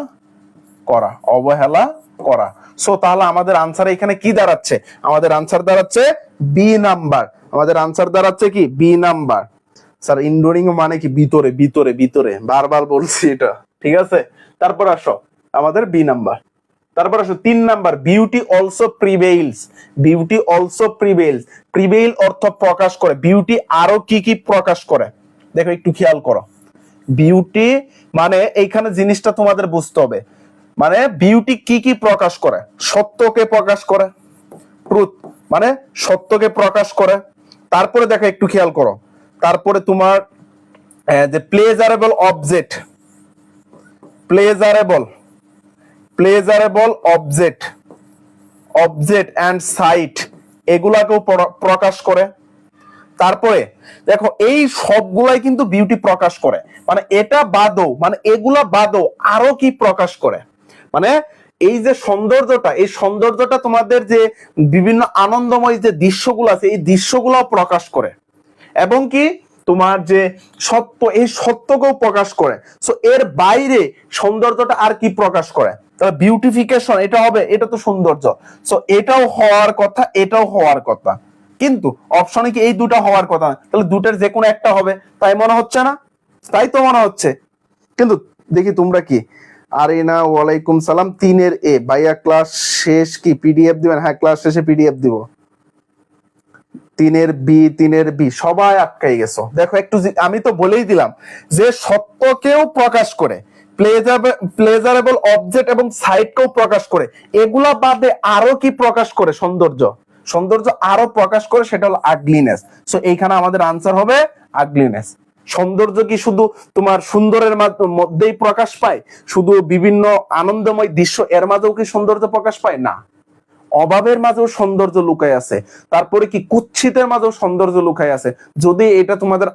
করা, অবহেলা করা। সো তাহলে আমাদের আনসার এখানে কি দাঁড়াচ্ছে, আমাদের আনসার দাঁড়াচ্ছে বি নাম্বার, আমাদের আনসার দাঁড়াচ্ছে কি বি নাম্বার। স্যার ইনডোরিং মানে কি ভিতরে, ভিতরে, ভিতরে, বারবার বলছি এটা। ঠিক আছে, তারপর আসো আমাদের বি নাম্বার। তারপর আসো 3 number, beauty also prevails. Beauty also prevails, prevail অর্থ প্রকাশ করে, বিউটি আরো কি কি প্রকাশ করে, দেখো একটু খেয়াল করো। বিউটি মানে এইখানে জিনিসটা তোমাদের বুঝতে হবে, মানে বিউটি কি কি প্রকাশ করে, সত্যকে প্রকাশ করে, ট্রুথ মানে সত্যকে প্রকাশ করে। তারপরে দেখো একটু খেয়াল করো, তারপরে তোমার যে pleasurable object, pleasurable pleasurable object, object and sight এগুলাকেও প্রকাশ করে। তারপরে দেখো এই সবগুলাই কিন্তু বিউটি প্রকাশ করে, মানে এটা বাদও, মানে এগুলা বাদও আরো কি প্রকাশ করে, মানে এই যে সৌন্দর্যটা, এই সৌন্দর্যটা তোমাদের যে বিভিন্ন আনন্দময় যে দৃশ্যগুলো আছে এই দৃশ্যগুলো প্রকাশ করে, এবং কি তোমার যে সত্য এই সত্যকেও প্রকাশ করে। সো এর বাইরে সৌন্দর্যটা আর কি প্রকাশ করে, তাহলে বিউটিফিকেশন এটা হবে, এটা তো সৌন্দর্য। সো এটাও হওয়ার কথা, এটাও হওয়ার কথা, কিন্তু অপশনে কি এই দুটো হওয়ার কথা না, তাহলে দুটার যে কোনো একটা হবে, তাই মনে হচ্ছে না? তাই তো মনে হচ্ছে। কিন্তু দেখি তোমরা কি, আরে না, ওয়ালাইকুম সালাম, 3 এ ভাইয়া ক্লাস শেষ কি পিডিএফ দিবেন? হ্যাঁ ক্লাস শেষে পিডিএফ দিব। 3 বি সবাই আটকাই গেছো। দেখো একটু আমি তো বলেই দিলাম যে সত্যকেও প্রকাশ করে, প্লেজারেবল অবজেক্ট এবং সাইটকেও প্রকাশ করে, এগুলা বাদে আরো কি প্রকাশ করে, সৌন্দর্য, সৌন্দর্য আরো প্রকাশ করে, সেটা হলো আগলিনেস। সো এইখানে আমাদের আনসার হবে আগলিনেস। সৌন্দর্য কি শুধু তোমার সুন্দরের মধ্যেই প্রকাশ পায়, শুধু বিভিন্ন আনন্দময় দৃশ্য এর মাঝেও কি সৌন্দর্য প্রকাশ পায়? না, অভাবের মাঝেও সৌন্দর্য লুকায় আছে, তারপরে কি কুৎসিতের মাঝেও সৌন্দর্য লুকায় আছে। যদি এটা তোমাদের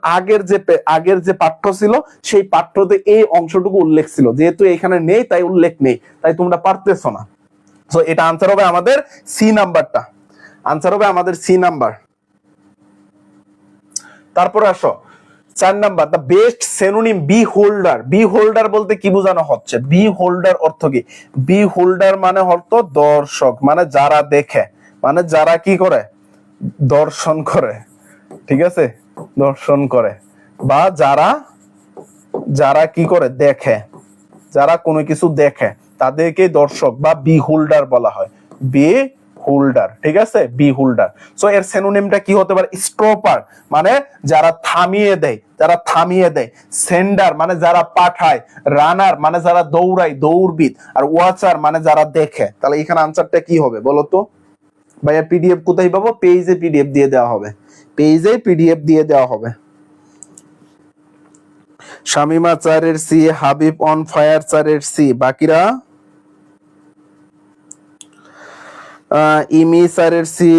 আগের যে পাঠ্য ছিল সেই পাঠ্যতে এই অংশটুকু উল্লেখ ছিল, যেহেতু এখানে নেই তাই উল্লেখ নেই, তাই তোমরা পারতেছো না। সো এটা আনসার হবে আমাদের সি নাম্বারটা, আনসার হবে আমাদের সি নাম্বার। তারপরে আসো 4 number, the best synonym beholder. Beholder বলতে কি বোঝানো হচ্ছে? বি হোল্ডার অর্থ কি? বি হোল্ডার মানে হলো দর্শক, মানে যারা দেখে, মানে যারা কি করে, দর্শন করে, ঠিক আছে, দর্শন করে, বা যারা যারা কি করে, দেখে, যারা কোনো কিছু দেখে তাদেরকে দর্শক বা বি হোল্ডার বলা হয়, বি হোল্ডার, ঠিক আছে, বি হোল্ডার। সো এর সিনোনিমটা কি হতে পারে? স্টপার মানে যারা থামিয়ে দেয়, যারা থামিয়ে দেয়, সেন্ডার মানে যারা পাঠায়, রানার মানে যারা দৌড়ায়, দৌড়বিদ, আর ওয়াচার মানে যারা দেখে। তাহলে এখানে আনসারটা কি হবে বলো তো? ভাইয়া পিডিএফ কোথায় পাবো? পেজে পিডিএফ দিয়ে দেওয়া হবে, পেজে পিডিএফ দিয়ে দেওয়া হবে। শামিমা 4 সি, হাবিব অন ফায়ার 4 সি, বাকিরা ইমি 4 সি,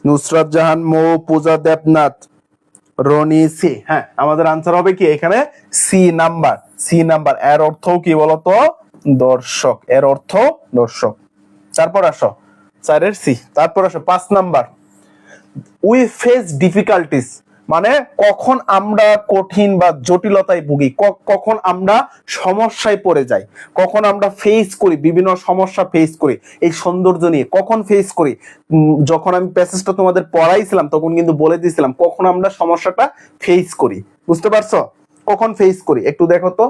নুসরাত জাহান মৌ, পূজা দেবনাথ, রনি সি। হ্যাঁ আমাদের আনসার হবে কি এখানে? C number, C number. এর অর্থ কি বলতো? দর্শক, এর অর্থ দর্শক। তারপর আসো 4 সি, তারপর আসো 5 নাম্বার, উই ফেস ডিফিকাল্টিস মানে কখন আমরা কঠিন বা জটিলতায় ভুগি, কখন আমরা সমস্যায় পড়ে যাই, কখন আমরা ফেস করি, বিভিন্ন সমস্যা ফেস করি, এই সৌন্দর্য নিয়ে কখন ফেস করি। যখন আমি প্যাসেজটা তোমাদের পড়াইছিলাম তখন কিন্তু বলে দিয়েছিলাম কখন আমরা সমস্যাটা ফেস করি, বুঝতে পারছো? কখন ফেস করি একটু দেখো তো।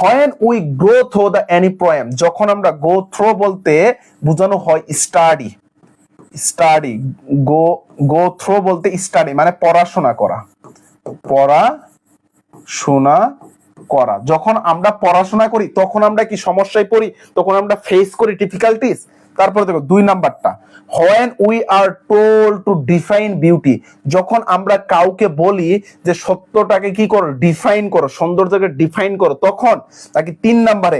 when we go through the any poem, যখন আমরা go through বলতে বোঝানো হয় স্টাডি, স্টাডি, গো থ্রো বলতে স্টাডি মানে পড়াশোনা করা, পড়াশোনা করা। যখন আমরা পড়াশোনা করি তখন আমরা কি সমস্যায় পড়ি, তখন আমরা ফেস করি ডিফিকাল্টিস। তারপরে দেখো 2 নাম্বারটা, when we are told to define beauty, যখন আমরা কাউকে বলি যে সত্যটাকে কি করো, ডিফাইন করো, সৌন্দর্যকে ডিফাইন করো, তখন। নাকি 3 নাম্বারে,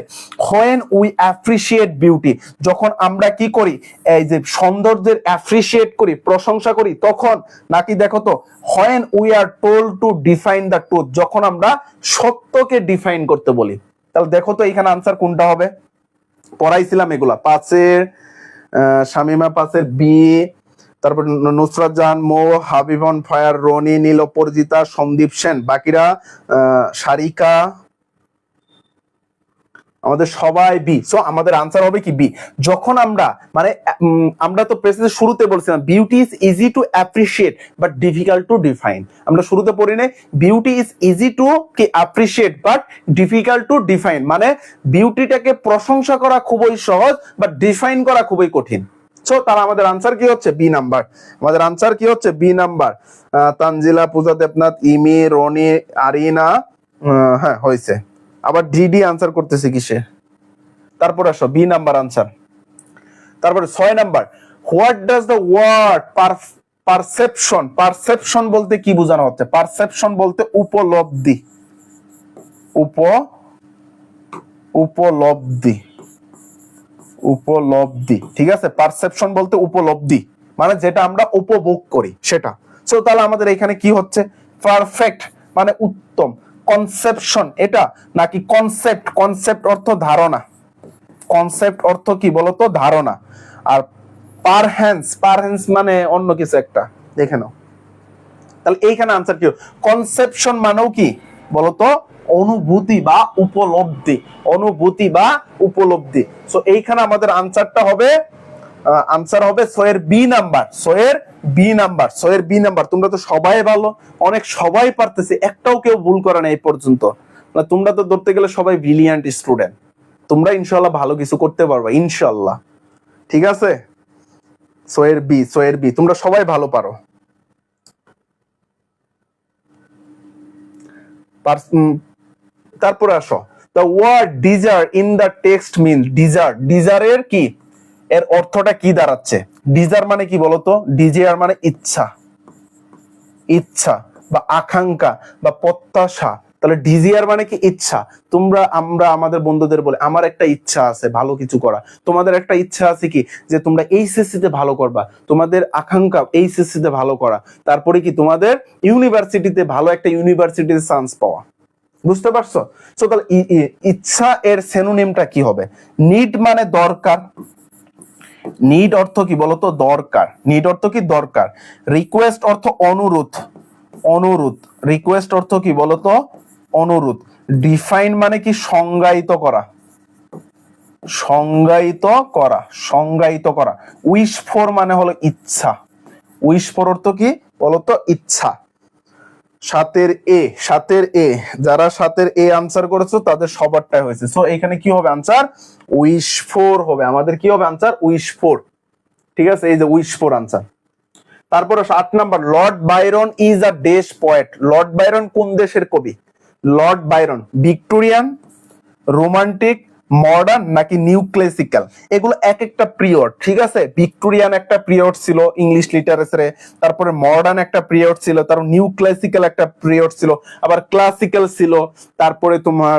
when we appreciate beauty, যখন আমরা কি করি, এই যে সৌন্দর্যের অ্যাপ্রিশিয়েট করি, প্রশংসা করি, তখন। নাকি দেখো তো, when we are told to define the truth, যখন আমরা সত্যকে ডিফাইন করতে বলি। তাহলে দেখো তো এখানে আনসার কোনটা হবে? পড়াইছিলাম এগুলা, 5 শামিমা 5 বি, তারপর নুসরাত জাহান মৌ, হাবিব অন ফায়ার, রনি নীল, অপরাজিতা, সন্দীপ সেন, বাকিরা সারিকা, আমাদের সবাই বি। সো আমাদের আনসার হবে কি বি। যখন আমরা মানে আমরা তো প্রেসেন্টের শুরুতে বলছিলাম beauty is easy to appreciate but difficult to define. আমরা শুরুতে পড়ি না বিউটি ইজ ইজি টু কি appreciate but difficult to define, মানে বিউটিটাকে প্রশংসা করা খুবই সহজ বাট ডিফাইন করা খুবই কঠিন। সো তাহলে আমাদের আনসার কি হচ্ছে বি নাম্বার। আমাদের আনসার কি হচ্ছে বি নাম্বার। তানজিলা, পূজা দেবনাথ, ইমি, রনি, আরিনা, হ্যাঁ হয়েছে। আবার ডিডি আনসার করতেছে কিসে। তারপর আসো বি নাম্বার আনসার। তারপরে 6 number, what does the word perception, perception বলতে কি বোঝানো হচ্ছে? পারসেপশন বলতে উপলব্ধি, উপলব্ধি, উপলব্ধি, ঠিক আছে। পারসেপশন বলতে উপলব্ধি, মানে যেটা আমরা উপভোগ করি সেটা। সো তাহলে আমাদের এখানে কি হচ্ছে? পারফেক্ট মানে উত্তম। কনসেপশন এটা নাকি কনসেপ্ট? কনসেপ্ট অর্থ ধারণা, কনসেপ্ট অর্থ কি বলতো? ধারণা। আর পারহ্যান্স, পারহ্যান্স মানে অন্য কিছু একটা, দেখে নাও। তাহলে এইখানে আনসার কি? কনসেপশন মানেও কি বলতো? অনুভূতি বা উপলব্ধি, অনুভূতি বা উপলব্ধি। সো এইখানে আমাদের আনসারটা হবে, আনসার হবে সোয়ের B number, সোয়ের B number, সোয়ের B number. তোমরা তো সবাই ভালো, অনেক সবাই পারতেছে, একটাও কেউ ভুল করে না এই পর্যন্ত। তোমরা তো ধরতে গেলে সবাই ব্রিলিয়ান্ট স্টুডেন্ট, তোমরা ইনশাআল্লাহ ভালো কিছু করতে পারবা ইনশাআল্লাহ, ঠিক আছে। সোয়ের বি, সোয়ের বি, তোমরা সবাই ভালো পারো। তারপরে আসো, the word desire in the text mean, desire, ডিজারের কি এর অর্থটা কি দাঁড়াচ্ছে? ডিজার মানে কি বলতো? ডিজায়ার মানে ইচ্ছা, ইচ্ছা বা আকাঙ্ক্ষা বা প্রত্যাশা। তাহলে ডিজায়ার মানে কি? ইচ্ছা। আমরা আমাদের বন্ধুদের বলে আমার একটা ইচ্ছা আছে ভালো কিছু করা, তোমাদের একটা ইচ্ছা আছে কি যে তোমরা এইচএসসি তে ভালো করবা, তোমাদের আকাঙ্ক্ষা এইচএসসি তে ভালো করা, তারপরে কি তোমাদের ইউনিভার্সিটিতে ভালো একটা ইউনিভার্সিটিতে চান্স পাওয়া। বুঝতে পারছো? সো তাহলে ইচ্ছা এর সিনোনিমটা কি হবে? নিড মানে দরকার, নিড অর্থ কি বলতো? দরকার, নিড অর্থ কি? দরকার। রিকোয়েস্ট অর্থ অনুরোধ, অনুরোধ, রিকোয়েস্ট অর্থ কি বলতো? অনুরোধ। ডিফাইন মানে কি? সংজ্ঞায়িত করা, সংজ্ঞায়িত করা, সংজ্ঞায়িত করা। উইশ ফর মানে হলো ইচ্ছা, উইশ ফর অর্থ কি বলতো? ইচ্ছা। সাতের এ, সাতের এ, যারা সাতের এ আনসার করেছো তাদের সবারটাই হয়েছে। সো এখানে কি হবে আনসার? উইশ ফর হবে। আমাদের কি হবে আনসার? উইশ ফর, ঠিক আছে। এই যে উইশ ফর আনসার। তারপরে 8 number, Lord Byron is a dash poet. Lord Byron কোন দেশের কবি? Lord Byron Victorian, romantic, modern নাকি নিউ ক্লাসিক্যাল? এগুলো এক একটা পিরিয়ড, ঠিক আছে। ভিক্টোরিয়ান একটা পিরিয়ড ছিল ইংলিশ লিটারেচারে, তারপরে মডার্ন একটা পিরিয়ড ছিল, তারপর নিউ ক্লাসিক্যাল একটা পিরিয়ড ছিল, আবার ক্লাসিক্যাল ছিল, তারপরে তোমার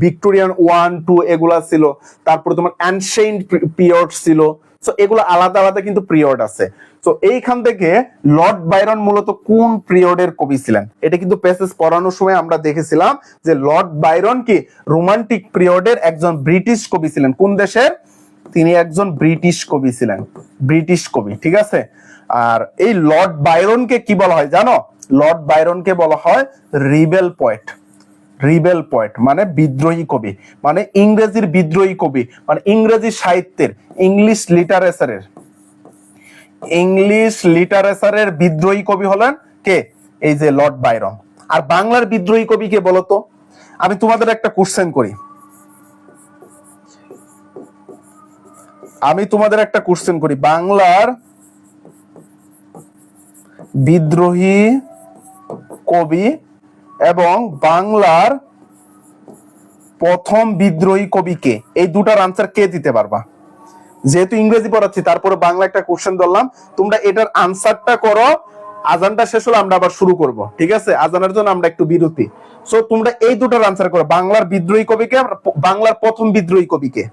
ভিক্টোরিয়ান 1 2 এগুলা ছিল, তারপরে তোমার অ্যানশিয়েন্ট পিরিয়ড ছিল। সো এগুলো আলাদা আলাদা কিন্তু পিরিয়ড আছে। তো এইখান থেকে লর্ড বাইরন মূলত কোন পিরিয়ডের কবি ছিলেন? এটা কিন্তু প্যাসেজ পড়ানোর সময় আমরা দেখেছিলাম যে লর্ড বাইরন কি রোমান্টিক পিরিয়ডের একজন ব্রিটিশ কবি ছিলেন। কোন দেশের? তিনি একজন ব্রিটিশ কবি ছিলেন, ব্রিটিশ কবি, ঠিক আছে। আর এই লর্ড বাইরনকে কি বলা হয় জানো? লর্ড বাইরনকে বলা হয় রিবেল পয়েট, রিবেল পয়েট মানে বিদ্রোহী কবি, মানে ইংরেজির বিদ্রোহী কবি, মানে ইংরেজি সাহিত্যের, ইংলিশ লিটারেচারের, ইংলিশ লিটারেচারের বিদ্রোহী কবি হলেন কে? এই যে লর্ড বাইরন। আর বাংলার বিদ্রোহী কবি কে বলতো? আমি তোমাদের একটা কোশ্চেন করি, আমি তোমাদের একটা কোশ্চেন করি, বাংলার বিদ্রোহী কবি এবং বাংলার প্রথম বিদ্রোহী কবি কে? এই দুটার আনসার কে দিতে পারবা? যেহেতু ইংরেজি পড়াচ্ছি তারপরে বাংলা একটা কোশ্চেন ধরলাম, তোমরা এটার আনসারটা করো। আজানটা শেষ হলে আমরা আবার শুরু করব, ঠিক আছে। আজানের জন্য আমরা একটু বিরতি। সো তোমরা এই দুটার আনসার করো, বাংলার বিদ্রোহী কবিকে, বাংলার প্রথম বিদ্রোহী কবিকে।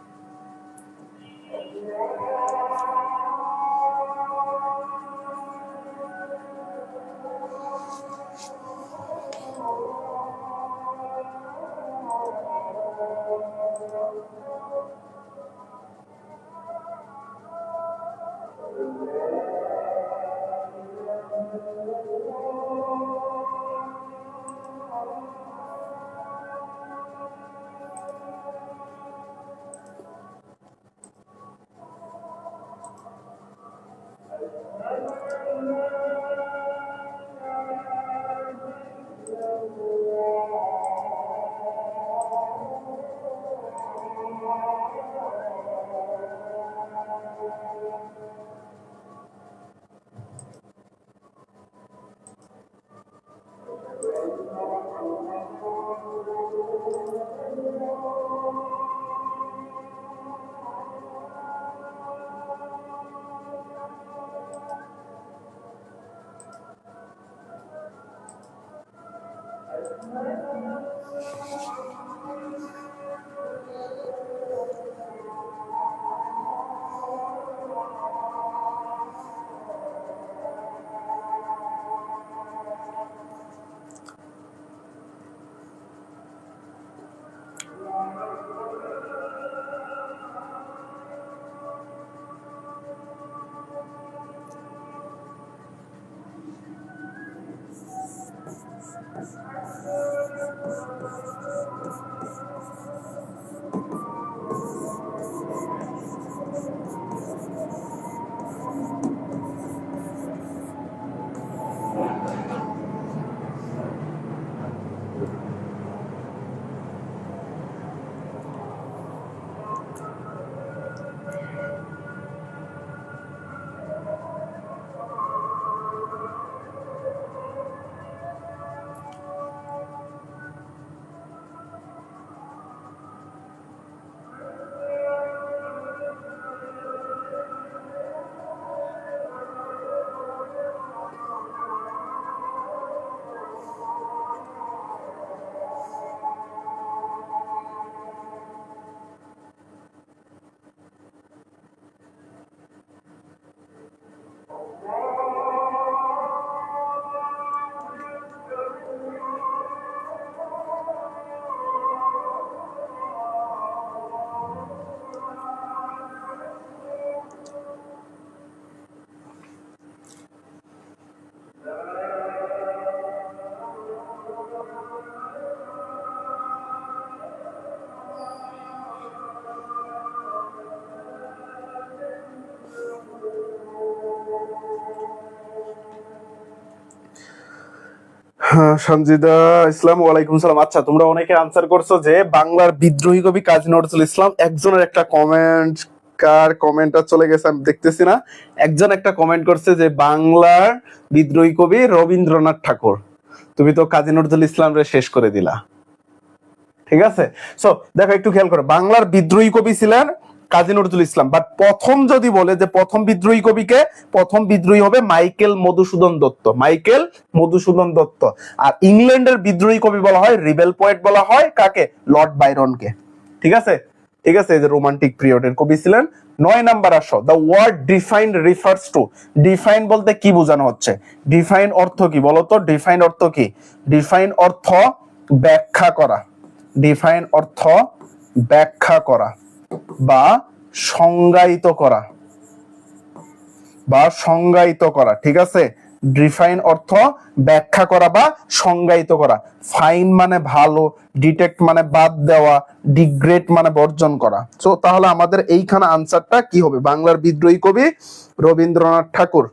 হ্যাঁ, সঞ্জিদা ইসলাম, ওয়ালাইকুম সালাম। আচ্ছা, তোমরা অনেকে আনসার করছো যে বাংলার বিদ্রোহী কবি কাজী নজরুল ইসলাম। একজনের একটা কমেন্ট, কার কমেন্টটা চলে গেছে আমি দেখতেছি না। একজন একটা কমেন্ট করছে যে বাংলার বিদ্রোহী কবি রবীন্দ্রনাথ ঠাকুর। তুমি তো কাজী নজরুল ইসলাম রে শেষ করে দিলা। ঠিক আছে, সো দেখো একটু খেয়াল করো, বাংলার বিদ্রোহী কবি ছিলেন কাজী নজরুল ইসলাম, বাট প্রথম যদি বলে যে প্রথম বিদ্রোহী কবিকে, প্রথম বিদ্রোহী হবে মাইকেল মধুসূদন দত্ত। মাইকেল মধুসূদন দত্ত। আর ইংল্যান্ডের বিদ্রোহী কবি বলা হয়, রিবেল পোয়েট বলা হয় কাকে? লর্ড বাইরনকে। ঠিক আছে, ঠিক আছে, এই যে রোমান্টিক পিরিয়ডের কবি ছিলেন। 9 নাম্বার আসো, the word define refers to. Define বলতে কি বোঝানো হচ্ছে? ডিফাইন অর্থ কি বলতো? ডিফাইন অর্থ কি? ডিফাইন অর্থ ব্যাখ্যা করা। ডিফাইন অর্থ ব্যাখ্যা করা বা সংজ্ঞায়িত করা, বা সংজ্ঞায়িত করা। ঠিক আছে, ডিফাইন অর্থ ব্যাখ্যা করা বা সংজ্ঞায়িত করা। ফাইন মানে ভালো, ডিটেক্ট মানে বাদ দেওয়া, ডিগ্রেড মানে বর্জন করা। সো তাহলে আমাদের এইখানে আনসারটা কি হবে? বাংলার বিদ্রোহী কবি রবীন্দ্রনাথ ঠাকুর।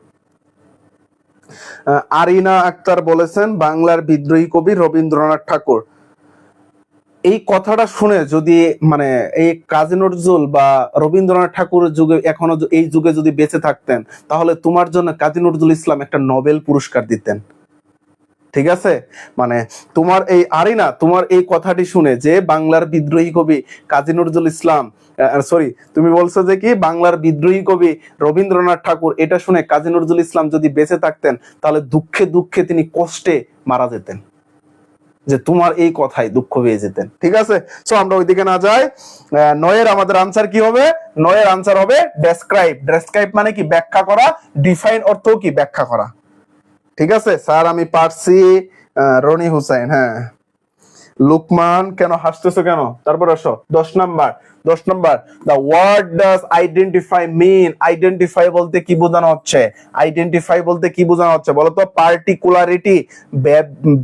আরিনা আক্তার বলেছেন বাংলার বিদ্রোহী কবি রবীন্দ্রনাথ ঠাকুর। এই কথাটা শুনে যদি মানে এই কাজী নজরুল বা রবীন্দ্রনাথ ঠাকুরের যুগে, এখনো এই যুগে যদি বেঁচে থাকতেন, তাহলে তোমার জন্য কাজী নজরুল ইসলাম একটা নোবেল পুরস্কার দিতেন। ঠিক আছে, মানে তোমার এই আরিনা, তোমার এই কথাটি শুনে যে বাংলার বিদ্রোহী কবি কাজী নজরুল ইসলাম, সরি, তুমি বলছো যে কি বাংলার বিদ্রোহী কবি রবীন্দ্রনাথ ঠাকুর, এটা শুনে কাজী নজরুল ইসলাম যদি বেঁচে থাকতেন, তাহলে দুঃখে দুঃখে তিনি কষ্টে মারা যেতেন, যে তোমার এই কথায় দুঃখ পেয়ে যেতেন। ঠিক আছে, সো আমরা ওইদিকে না যাই। নয়ের আমাদের আনসার কি হবে? নয়ের আনসার হবে ডেসক্রাইব। ডেসক্রাইব মানে কি? ব্যাখ্যা করা। ডিফাইন অর্থ কি? ব্যাখ্যা করা। ঠিক আছে স্যার, আমি পারছি। রনি হুসাইন, হ্যাঁ। লুকমান, কেন হাসতেছো কেন? তারপর আসো 10 number. 10 number, the word does identify mean. Identify বলতে কি বোঝানো হচ্ছে? আইডেন্টিফাই বলতে কি বোঝানো হচ্ছে বলো তো? পার্টিকুলারিটি,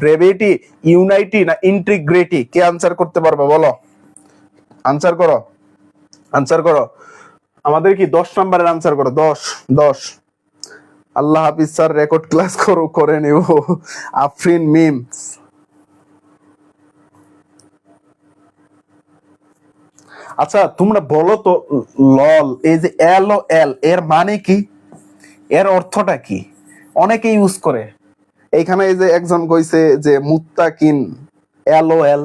ব্রেভিটি, ইউনাইটি না ইন্টিগ্রিটি? কে আনসার করতে পারবে বলো? আনসার করো, আনসার করো। আমাদের কি 10 নাম্বারের আনসার করো। 10 10। আল্লাহ হাফিজ স্যার, রেকর্ড ক্লাস করে নিব। আফরিন মিমস। আচ্ছা তোমরা বলো তো, লল, এই যে এল ও এল, এর মানে কি? এর অর্থটা কি? অনেকে ইউজ করে। এইখানে এই যে একজন কইছে যে মুত্তাকিন, এল ও এল।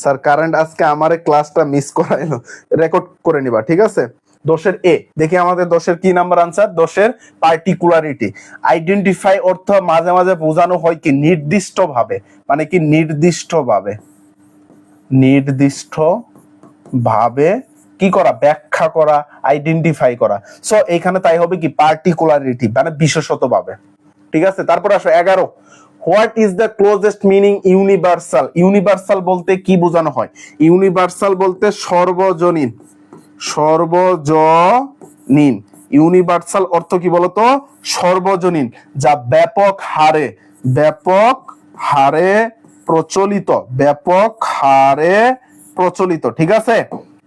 স্যার কারেন্ট আজকে আমারে ক্লাসটা মিস করাইলো, রেকর্ড করে নিবা। ঠিক আছে, দোষের এ, দেখি আমাদের দোষের কি নাম্বার আনসার, দোষের পার্টিকুলারিটি। আইডেন্টিফাই অর্থ মাঝে মাঝে বোঝানো হয় কি নির্দিষ্ট ভাবে, মানে কি নির্দিষ্ট ভাবে, নির্দিষ্ট ভাবে কি করা, ব্যাখ্যা করা, আইডেন্টিফাই করা। সো এখানে তাই হবে কি পার্টিকুলারিটি, মানে বিশেষত ভাবে। ঠিক আছে, তারপর আসো 11, what is the closest meaning universal. Universal বলতে কি বোঝানো হয়? ইউনিভার্সাল বলতে সর্বজনীন, সর্বজনীন। ইউনিভার্সাল অর্থ কি বলতো? সর্বজনীন, যা ব্যাপক হারে, ব্যাপক হারে প্রচলিত, ব্যাপক হারে প্রচলিত। ঠিক আছে,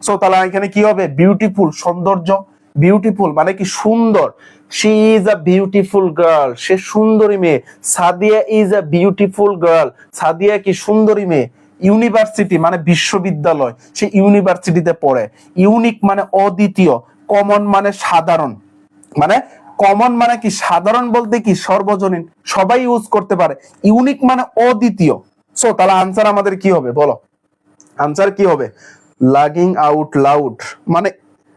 সো তাহলে এখানে কি হবে? বিউটিফুল, সৌন্দর্য। বিউটিফুল মানে কি সুন্দর। She is a beautiful girl, সে সুন্দরী মেয়ে। Sadia is a beautiful girl, Sadia কি সুন্দরী মেয়ে। ইউনিভার্সিটি মানে বিশ্ববিদ্যালয়, সে ইউনিভার্সিটিতে পড়ে। ইউনিক মানে অদ্বিতীয়। কমন মানে সাধারণ, মানে কমন মানে কি সাধারণ বলতে কি সর্বজনীন, সবাই ইউজ করতে পারে। ইউনিক মানে অদ্বিতীয়। সো তাহলে আনসার আমাদের কি হবে বলো? আনসার কি হবে? লাগিং আউট লাউড, মানে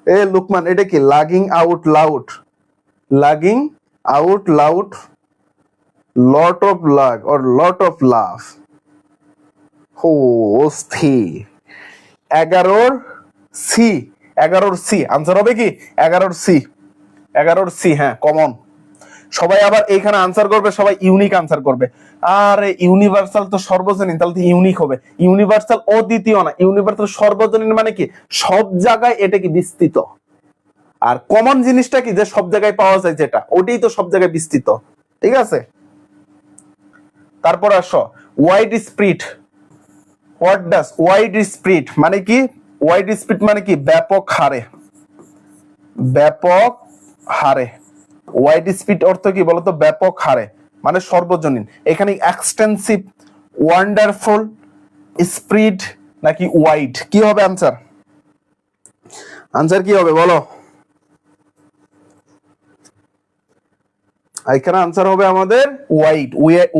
এ লুকমান এটা কি লাগিং out loud, লাগিং out loud, lot of লাগ অর লট অফ লাভ। হো স্থির। 11 সি, 11 সি আনসার হবে কি 11 সি, 11 সি, হ্যাঁ কমন। সবাই আবার এইখানে আনসার করবে, সবাই ইউনিক আনসার করবে। আরে ইউনিভার্সাল তো সর্বজনীন, তাহলে তো ইউনিক হবে। ইউনিভার্সাল অদ্বিতীয় না, ইউনিভার্সাল সর্বজনীন মানে কি সব জায়গায় এটা কি বিস্তৃত। আর কমন জিনিসটা কি যে সব জায়গায় পাওয়া যায়, যেটা ওটাই তো সব জায়গায় বিস্তৃত। ঠিক আছে, তারপর আসো ওয়াইড স্প্রিড। হোয়াট ডাজ ওয়াইড স্প্রিড মানে কি? ওয়াইড স্প্রিড মানে কি ব্যাপক হারে, ব্যাপক হারে। ওয়াইড স্পিড অর্থ কি বলতো? ব্যাপক হারে মানে সর্বজনীন। এখানে এক্সটেন্সিভ, ওয়ান্ডারফুল, স্প্রিড নাকি ওয়াইড, কি হবে আনসার? আনসার কি হবে বলো? এখানে আনসার হবে আমাদের ওয়াইড।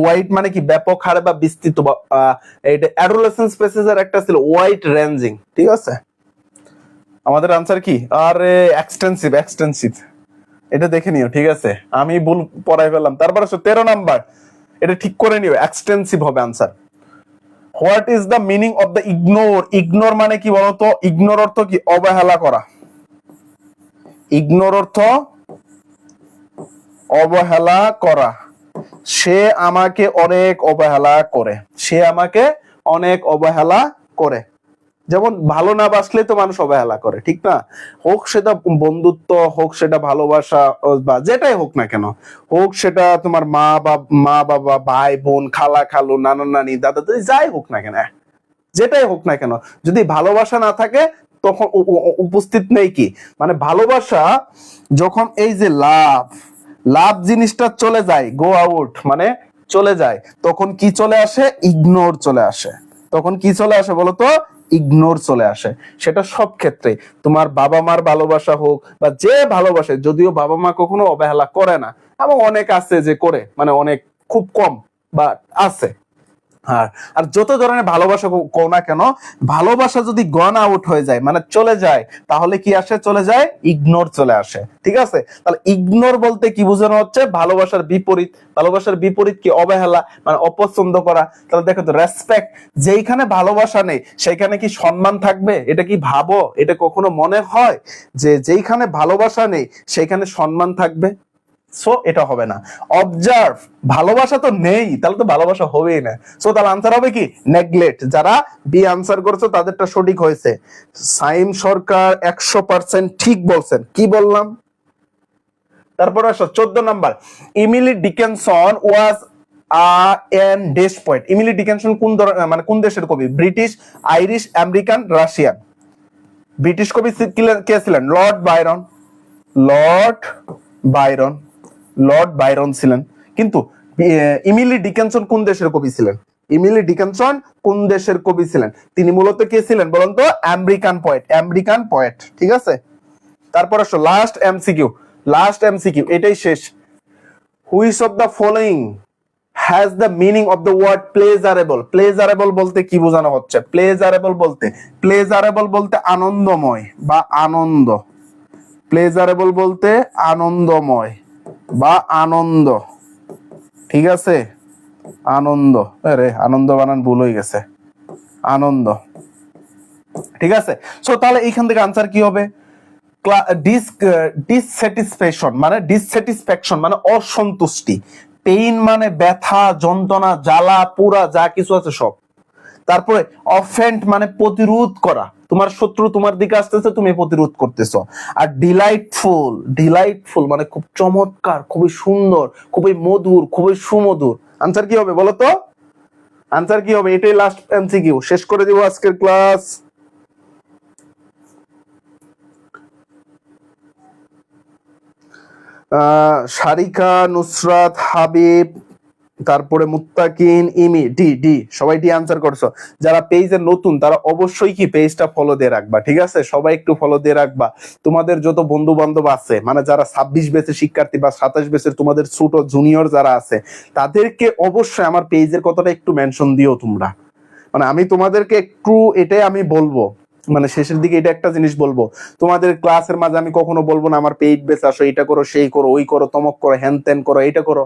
ওয়াইড মানে কি ব্যাপক হারে বা বিস্তৃত। এটা অ্যাডোলেসেন্স স্পেসেসের একটা ছিল ওয়াইড রেঞ্জিং। ঠিক আছে, আমাদের আনসার কি? আরে এক্সটেন্সিভ, এক্সটেন্সিভ, এটা দেখে নিও। ঠিক আছে, আমি ভুল পড়াই ফেললাম। তারপর আসো 13 নাম্বার, এটা ঠিক করে নিও, এক্সটেন্সিভ হবে answer. What is the meaning of the ignore. Ignore মানে কি বলতো? ইগনোর অর্থ কি অবহেলা করা। ইগনোর অর্থ অবহেলা করা। সে আমাকে অনেক অবহেলা করে, সে আমাকে অনেক অবহেলা করে। যেমন ভালো না বাসলে তো মানুষ অবহেলা করে, ঠিক না? হোক সেটা বন্ধুত্ব, হোক সেটা ভালোবাসা, বা যেটাই হোক না কেন, হোক সেটা তোমার মা বাবা, ভাই বোন, খালা খালু, নানা নানি, দাদা দাদি, যাই হোক না কেন, যেটাই হোক না কেন, যদি ভালোবাসা না থাকে তখন উপস্থিত নেই কি, মানে ভালোবাসা যখন এই যে লাভ, লাভ জিনিসটা চলে যায়, গো আউট মানে চলে যায়, তখন কি চলে আসে? ইগনোর চলে আসে। তখন কি চলে আসে বলতো? ইগনোর চলে আসে। সেটা সব ক্ষেত্রে, তোমার বাবা মার ভালোবাসা হোক বা যে ভালোবাসে, যদিও বাবা মা কখনো অবহেলা করে না, এবং অনেক আছে যে করে, মানে অনেক খুব কম বা আছে। আর যত ধরনের ভালোবাসা কও না কেন, ভালোবাসা যদি গন আউট হয়ে যায়, মানে চলে যায়, তাহলে কি আসে? চলে যায় ইগনোর চলে আসে। ঠিক আছে, তাহলে ইগনোর বলতে কি বোঝানো হচ্ছে? ভালোবাসার বিপরীত। ভালোবাসার বিপরীত কি? অবহেলা, মানে অপছন্দ করা। তাহলে দেখো তো, রেসপেক্ট, যেইখানে ভালোবাসা নেই সেখানে কি সম্মান থাকবে? এটা কি ভাবো? এটা কখনো মনে হয় যে যেইখানে ভালোবাসা নেই সেখানে সম্মান থাকবে? সো এটা হবে না। অবজার্ভ, ভালোবাসা তো নেই, তাহলে তো ভালোবাসা হবেই না। সো তাহলে আনসার হবে কি? নেগলেক্ট। যারা বি আনসার করেছো তাদেরটা সঠিক হয়েছে। সাইম সরকার 100% ঠিক বলছেন। কি বললাম? তারপর আসো 14 number, Emily Dickinson was an ডেস পোয়েট। ইমিলি ডিকেনসন কোন মানে কোন দেশের কবি? British, Irish, American, Russian. British কবি কে ছিলেন? Lord Byron. Lord Byron, Lord Byron ছিলেন। কিন্তু ইমিলি ডিকেনসন কোন দেশের কবি ছিলেন? ইমিলি ডিকেনসন কোন দেশের কবি ছিলেন? তিনি মূলত কে ছিলেন বলুন তো? American poet, American poet. ঠিক আছে, তারপর আসো লাস্ট এমসিকিউ, লাস্ট এমসিকিউ, এটাই শেষ। Which of the following has the meaning of the word pleasurable. Pleasurable বলতে কি বোঝানো হচ্ছে? প্লেজারেবল বলতে, প্লেজারেবল বলতে আনন্দময় বা আনন্দ, প্লেজারেবল বলতে আনন্দময় বা আনন্দ, ঠিক আছে, আনন্দ, আরে আনন্দ বানান ভুল হয়ে গেছে, আনন্দ, ঠিক আছে। সো তাহলে এইখান থেকে আনসার কি হবে? ডিসস্যাটিসফ্যাকশন মানে ডিসস্যাটিসফ্যাকশন মানে অসন্তুষ্টি, পেইন মানে ব্যথা, যন্ত্রণা, জ্বালা পোড়া যা কিছু আছে সব। তারপরে অফেন্ড মানে প্রতিরোধ করা, তোমার শত্রু তোমার দিকে আসতেছে, তুমি প্রতিরোধ করতেছো। আর ডিলাইটফুল, ডিলাইটফুল মানে খুব চমৎকার, খুবই সুন্দর, খুবই মধুর, খুবই সুমধুর। আনসার কি হবে বলো তো? আনসার কি হবে? এটাই লাস্ট এমসিকিউ, শেষ করে দিব আজকের ক্লাস। সারিকা, নুসরাত, হাবিব, তারপরে মুত্তাকিন, ইমি, ডি ডি, সবাই ডি আনসার করছো। যারা পেজে নতুন তারা অবশ্যই কি পেজটা ফলো দিয়ে রাখবা, ঠিক আছে? সবাই একটু ফলো দিয়ে রাখবা। তোমাদের যত বন্ধু বান্ধব আছে, মানে যারা 26 ব্যাচের শিক্ষার্থী বা 27 ব্যাচের তোমাদের ছোট জুনিয়র যারা আছে, তাদেরকে অবশ্যই আমার পেজের কথাটা একটু মেনশন দিও তোমরা। মানে আমি তোমাদেরকে একটু এটাই আমি বলবো, মানে শেষের দিকে এটা একটা জিনিস বলবো, তোমাদের ক্লাসের মাঝে আমি কখনো বলবো না আমার পেইড বেস আসো, এটা করো, সেই করো, ওই করো, তমক করো, হ্যান ত্যান করো, এইটা করো।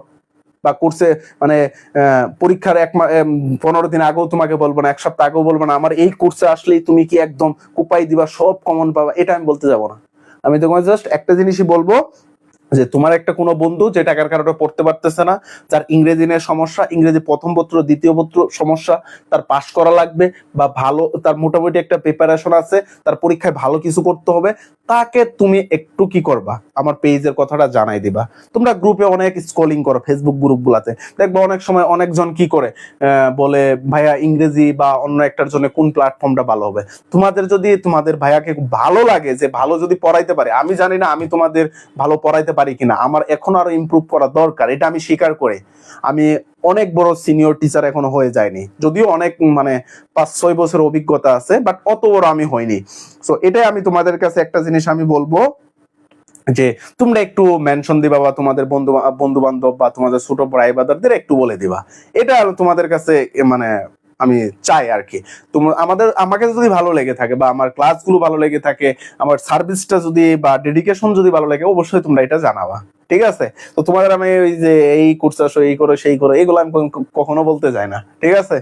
বা কোর্সে মানে পরীক্ষার 15 দিন আগেও তোমাকে বলবো না, এক সপ্তাহ আগেও বলবো না আমার এই কোর্সে আসলেই তুমি কি একদম কুপাই দিবা, সব কমন পাবা, এটা আমি বলতে যাবো না। আমি তোমাকে জাস্ট একটা জিনিসই বলবো, যে তোমার একটা কোনো বন্ধু যে টাকার কারণে পড়তে পারতেছে না, যার ইংরেজি নিয়ে সমস্যা, ইংরেজি প্রথম পত্র দ্বিতীয় পত্র সমস্যা, তার পাশ করা লাগবে বা ভালো তার মোটামুটি একটা প্রিপারেশন আছে, তার পরীক্ষায় ভালো কিছু করতে হবে, তাকে তুমি একটু কি করবা, আমার পেজের কথাটা জানাই দিবা। তোমরা গ্রুপে অনেক স্ক্রলিং করো, ফেসবুক গ্রুপ গুলাতে দেখবা অনেক সময় অনেকজন কি করে বলে ভাইয়া ইংরেজি বা অন্য একটার জন্য কোন প্ল্যাটফর্মটা ভালো হবে। তোমাদের যদি তোমাদের ভাইয়াকে ভালো লাগে, যে ভালো যদি পড়াইতে পারে, আমি জানি না আমি তোমাদের ভালো পড়াইতে পারি কিনা, আমার এখন আরো ইমপ্রুভ করা দরকার, এটা আমি স্বীকার করি। আমি অনেক বড় সিনিয়র টিচার এখনো হয়ে যায়নি, যদিও অনেক মানে 5-6 বছর অভিজ্ঞতা আছে, বাট অত বড় আমি হইনি। সো এটাই আমি তোমাদের কাছে একটা জিনিস আমি বলবো, যে তোমরা একটু মেনশন দিবা বা তোমাদের বন্ধু বান্ধব বা তোমাদের ছোট ভাই ব্রাদারদের একটু বলে দিবা। এটা তোমাদের কাছে মানে আমি চাই আর কি। আমাকে যদি ভালো লেগে থাকে বা আমার ক্লাসগুলো ভালো লেগে থাকে, আমার সার্ভিসটা যদি বা ডেডিকেশন যদি ভালো লাগে, অবশ্যই তোমরা এটা জানাবা, ঠিক আছে? তো তোমাদের আমি ওই যে এই কোর্স আসো, এই করো, সেই করো, এগুলো আমি কখনো বলতে যাই না, ঠিক আছে?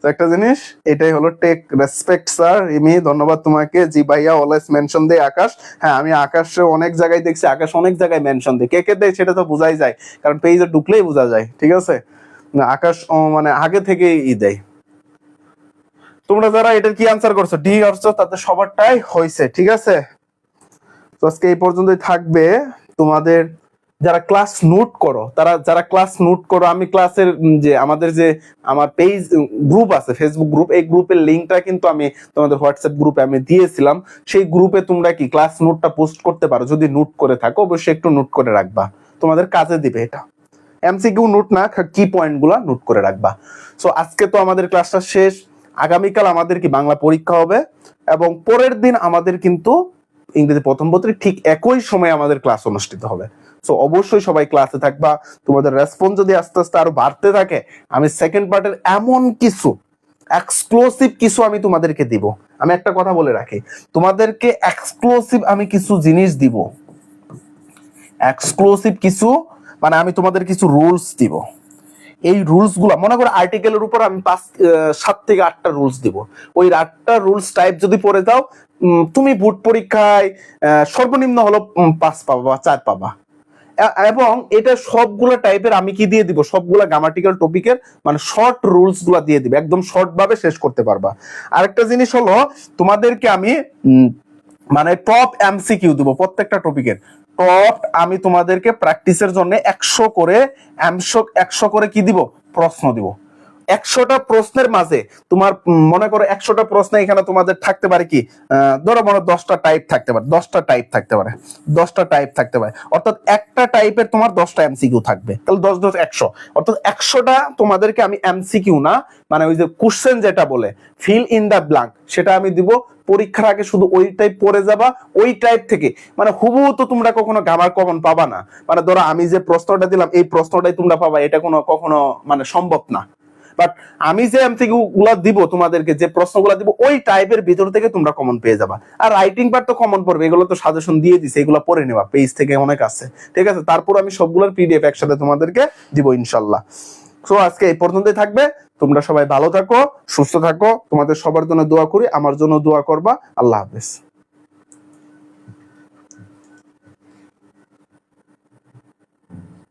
তো একটা জিনিস, এটাই হলো টেক রেসপেক্ট স্যার, রিমি ধন্যবাদ তোমাকে, জি ভাইয়া অলওয়েজ মেনশন দেয় আকাশ। হ্যাঁ আমি আকাশে অনেক জায়গায় দেখছি, আকাশ অনেক জায়গায় মেনশন দেয়, কে কে দেয় সেটা তো বোঝাই যায়, কারণ পেজে ঢুকলেই বোঝা যায়, ঠিক আছে? না আকাশ মানে আগে থেকেই দেয়। তোমরা যারা এটার কি আনসার করছো, ডি করছো, তাতে সবারটাই হয়েছে, ঠিক আছে? তো আজকে এই পর্যন্তই থাকবে। তোমাদের যারা ক্লাস নোট করো, যারা ক্লাস নোট করো, আমি ক্লাসের যে আমাদের যে আমার পেজ গ্রুপ আছে, ফেসবুক গ্রুপ, এই গ্রুপের লিঙ্কটা কিন্তু আমি তোমাদের হোয়াটসঅ্যাপ গ্রুপে আমি দিয়েছিলাম। সেই গ্রুপে তোমরা কি ক্লাস নোটটা পোস্ট করতে পারো, যদি নোট করে থাকো অবশ্যই একটু নোট করে রাখবা, তোমাদের কাজে দিবে এটা। এমসিকিউ নোট না, কি পয়েন্ট গুলা নোট করে রাখবা। সো আজকে তো আমাদের ক্লাসটা শেষ, আগামীকাল আমাদের কি বাংলা পরীক্ষা হবে, এবং পরের দিন আমাদের কিন্তু ইংরেজি প্রথম পত্রে ঠিক একই সময় আমাদের ক্লাস অনুষ্ঠিত হবে। সো অবশ্যই সবাই ক্লাসে থাকবা। তোমাদের রেসপন্স যদি আস্তে আস্তে আরো বাড়তে থাকে, আমি সেকেন্ড পার্টের এমন কিছু এক্সক্লুসিভ কিছু আমি তোমাদেরকে দিব। আমি একটা কথা বলে রাখি, তোমাদেরকে এক্সক্লুসিভ আমি কিছু জিনিস দিব, এক্সক্লুসিভ কিছু মানে আমি তোমাদের কিছু রুলস দিব। এই রুলস গুলা মনে করো আর্টিকেলের উপর আমি 7 থেকে 8টা রুলস দিব। ওই 8টা রুলস টাইপ যদি পড়ে দাও, তুমি বোর্ড পরীক্ষায় সর্বনিম্ন হলো 5 পাবা বা 4 পাবা। এবং এটা সবগুলা টাইপের আমি কি দিয়ে দিব, সবগুলা গ্রামাটিক্যাল টপিকের মানে শর্ট রুলস গুলা দিয়ে দিব, একদম শর্ট ভাবে শেষ করতে পারবা। আরেকটা জিনিস হলো, তোমাদেরকে আমি মানে টপ এমসিকিউ দিব প্রত্যেকটা টপিকের। টপ আমি তোমাদেরকে প্র্যাকটিসের জন্য 100 করে 100 করে কি দিব, প্রশ্ন দিব। 100টা প্রশ্নের মাঝে তোমার মনে করো 100টা প্রশ্ন এখানে তোমাদের থাকতে পারে কি, ধরো মনে 10টা টাইপ থাকতে পারে, 10টা টাইপ থাকতে পারে, 10টা টাইপ থাকতে পারে, অর্থাৎ একটা টাইপের তোমার 10টা এমসিকিউ থাকবে, তাহলে 10 10 100, অর্থাৎ 100টা তোমাদেরকে আমি এমসিকিউ না, মানে ওই যে কোশ্চেন যেটা বলে ফিল ইন দা ব্ল্যাঙ্ক, সেটা আমি দিব। পরীক্ষার আগে শুধু ওই টাইপ পড়ে যাবা, ওই টাইপ থেকে মানে হুবহু তো তোমরা কখনো গ্রামার কমন পাবা না। মানে ধরো আমি যে প্রশ্নটা দিলাম এই প্রশ্নটাই তোমরা পাবা, এটা কখনো মানে সম্ভব না। বাট আমি যে এমসিকিউ গুলা দিব তোমাদেরকে, যে প্রশ্নগুলো দিব ওই টাইপের ভিতর থেকে তোমরা কমন পেয়ে যাবা। আর রাইটিং পার্ট তো কমন পড়বে, এগুলো তো সাজেশন দিয়ে দিছে, এগুলো পড়ে নেবা, পেজ থেকে অনেক আছে, ঠিক আছে। তারপর আমি সবগুলোর পিডিএফ একসাথে তোমাদেরকে দিব ইনশাল্লাহ। সো আজকে এই পর্যন্তই থাকবে। তোমরা সবাই ভালো থাকো, সুস্থ থাকো, তোমাদের সবার জন্য দোয়া করি, আমার জন্য দোয়া করবা। আল্লাহ হাফেজ।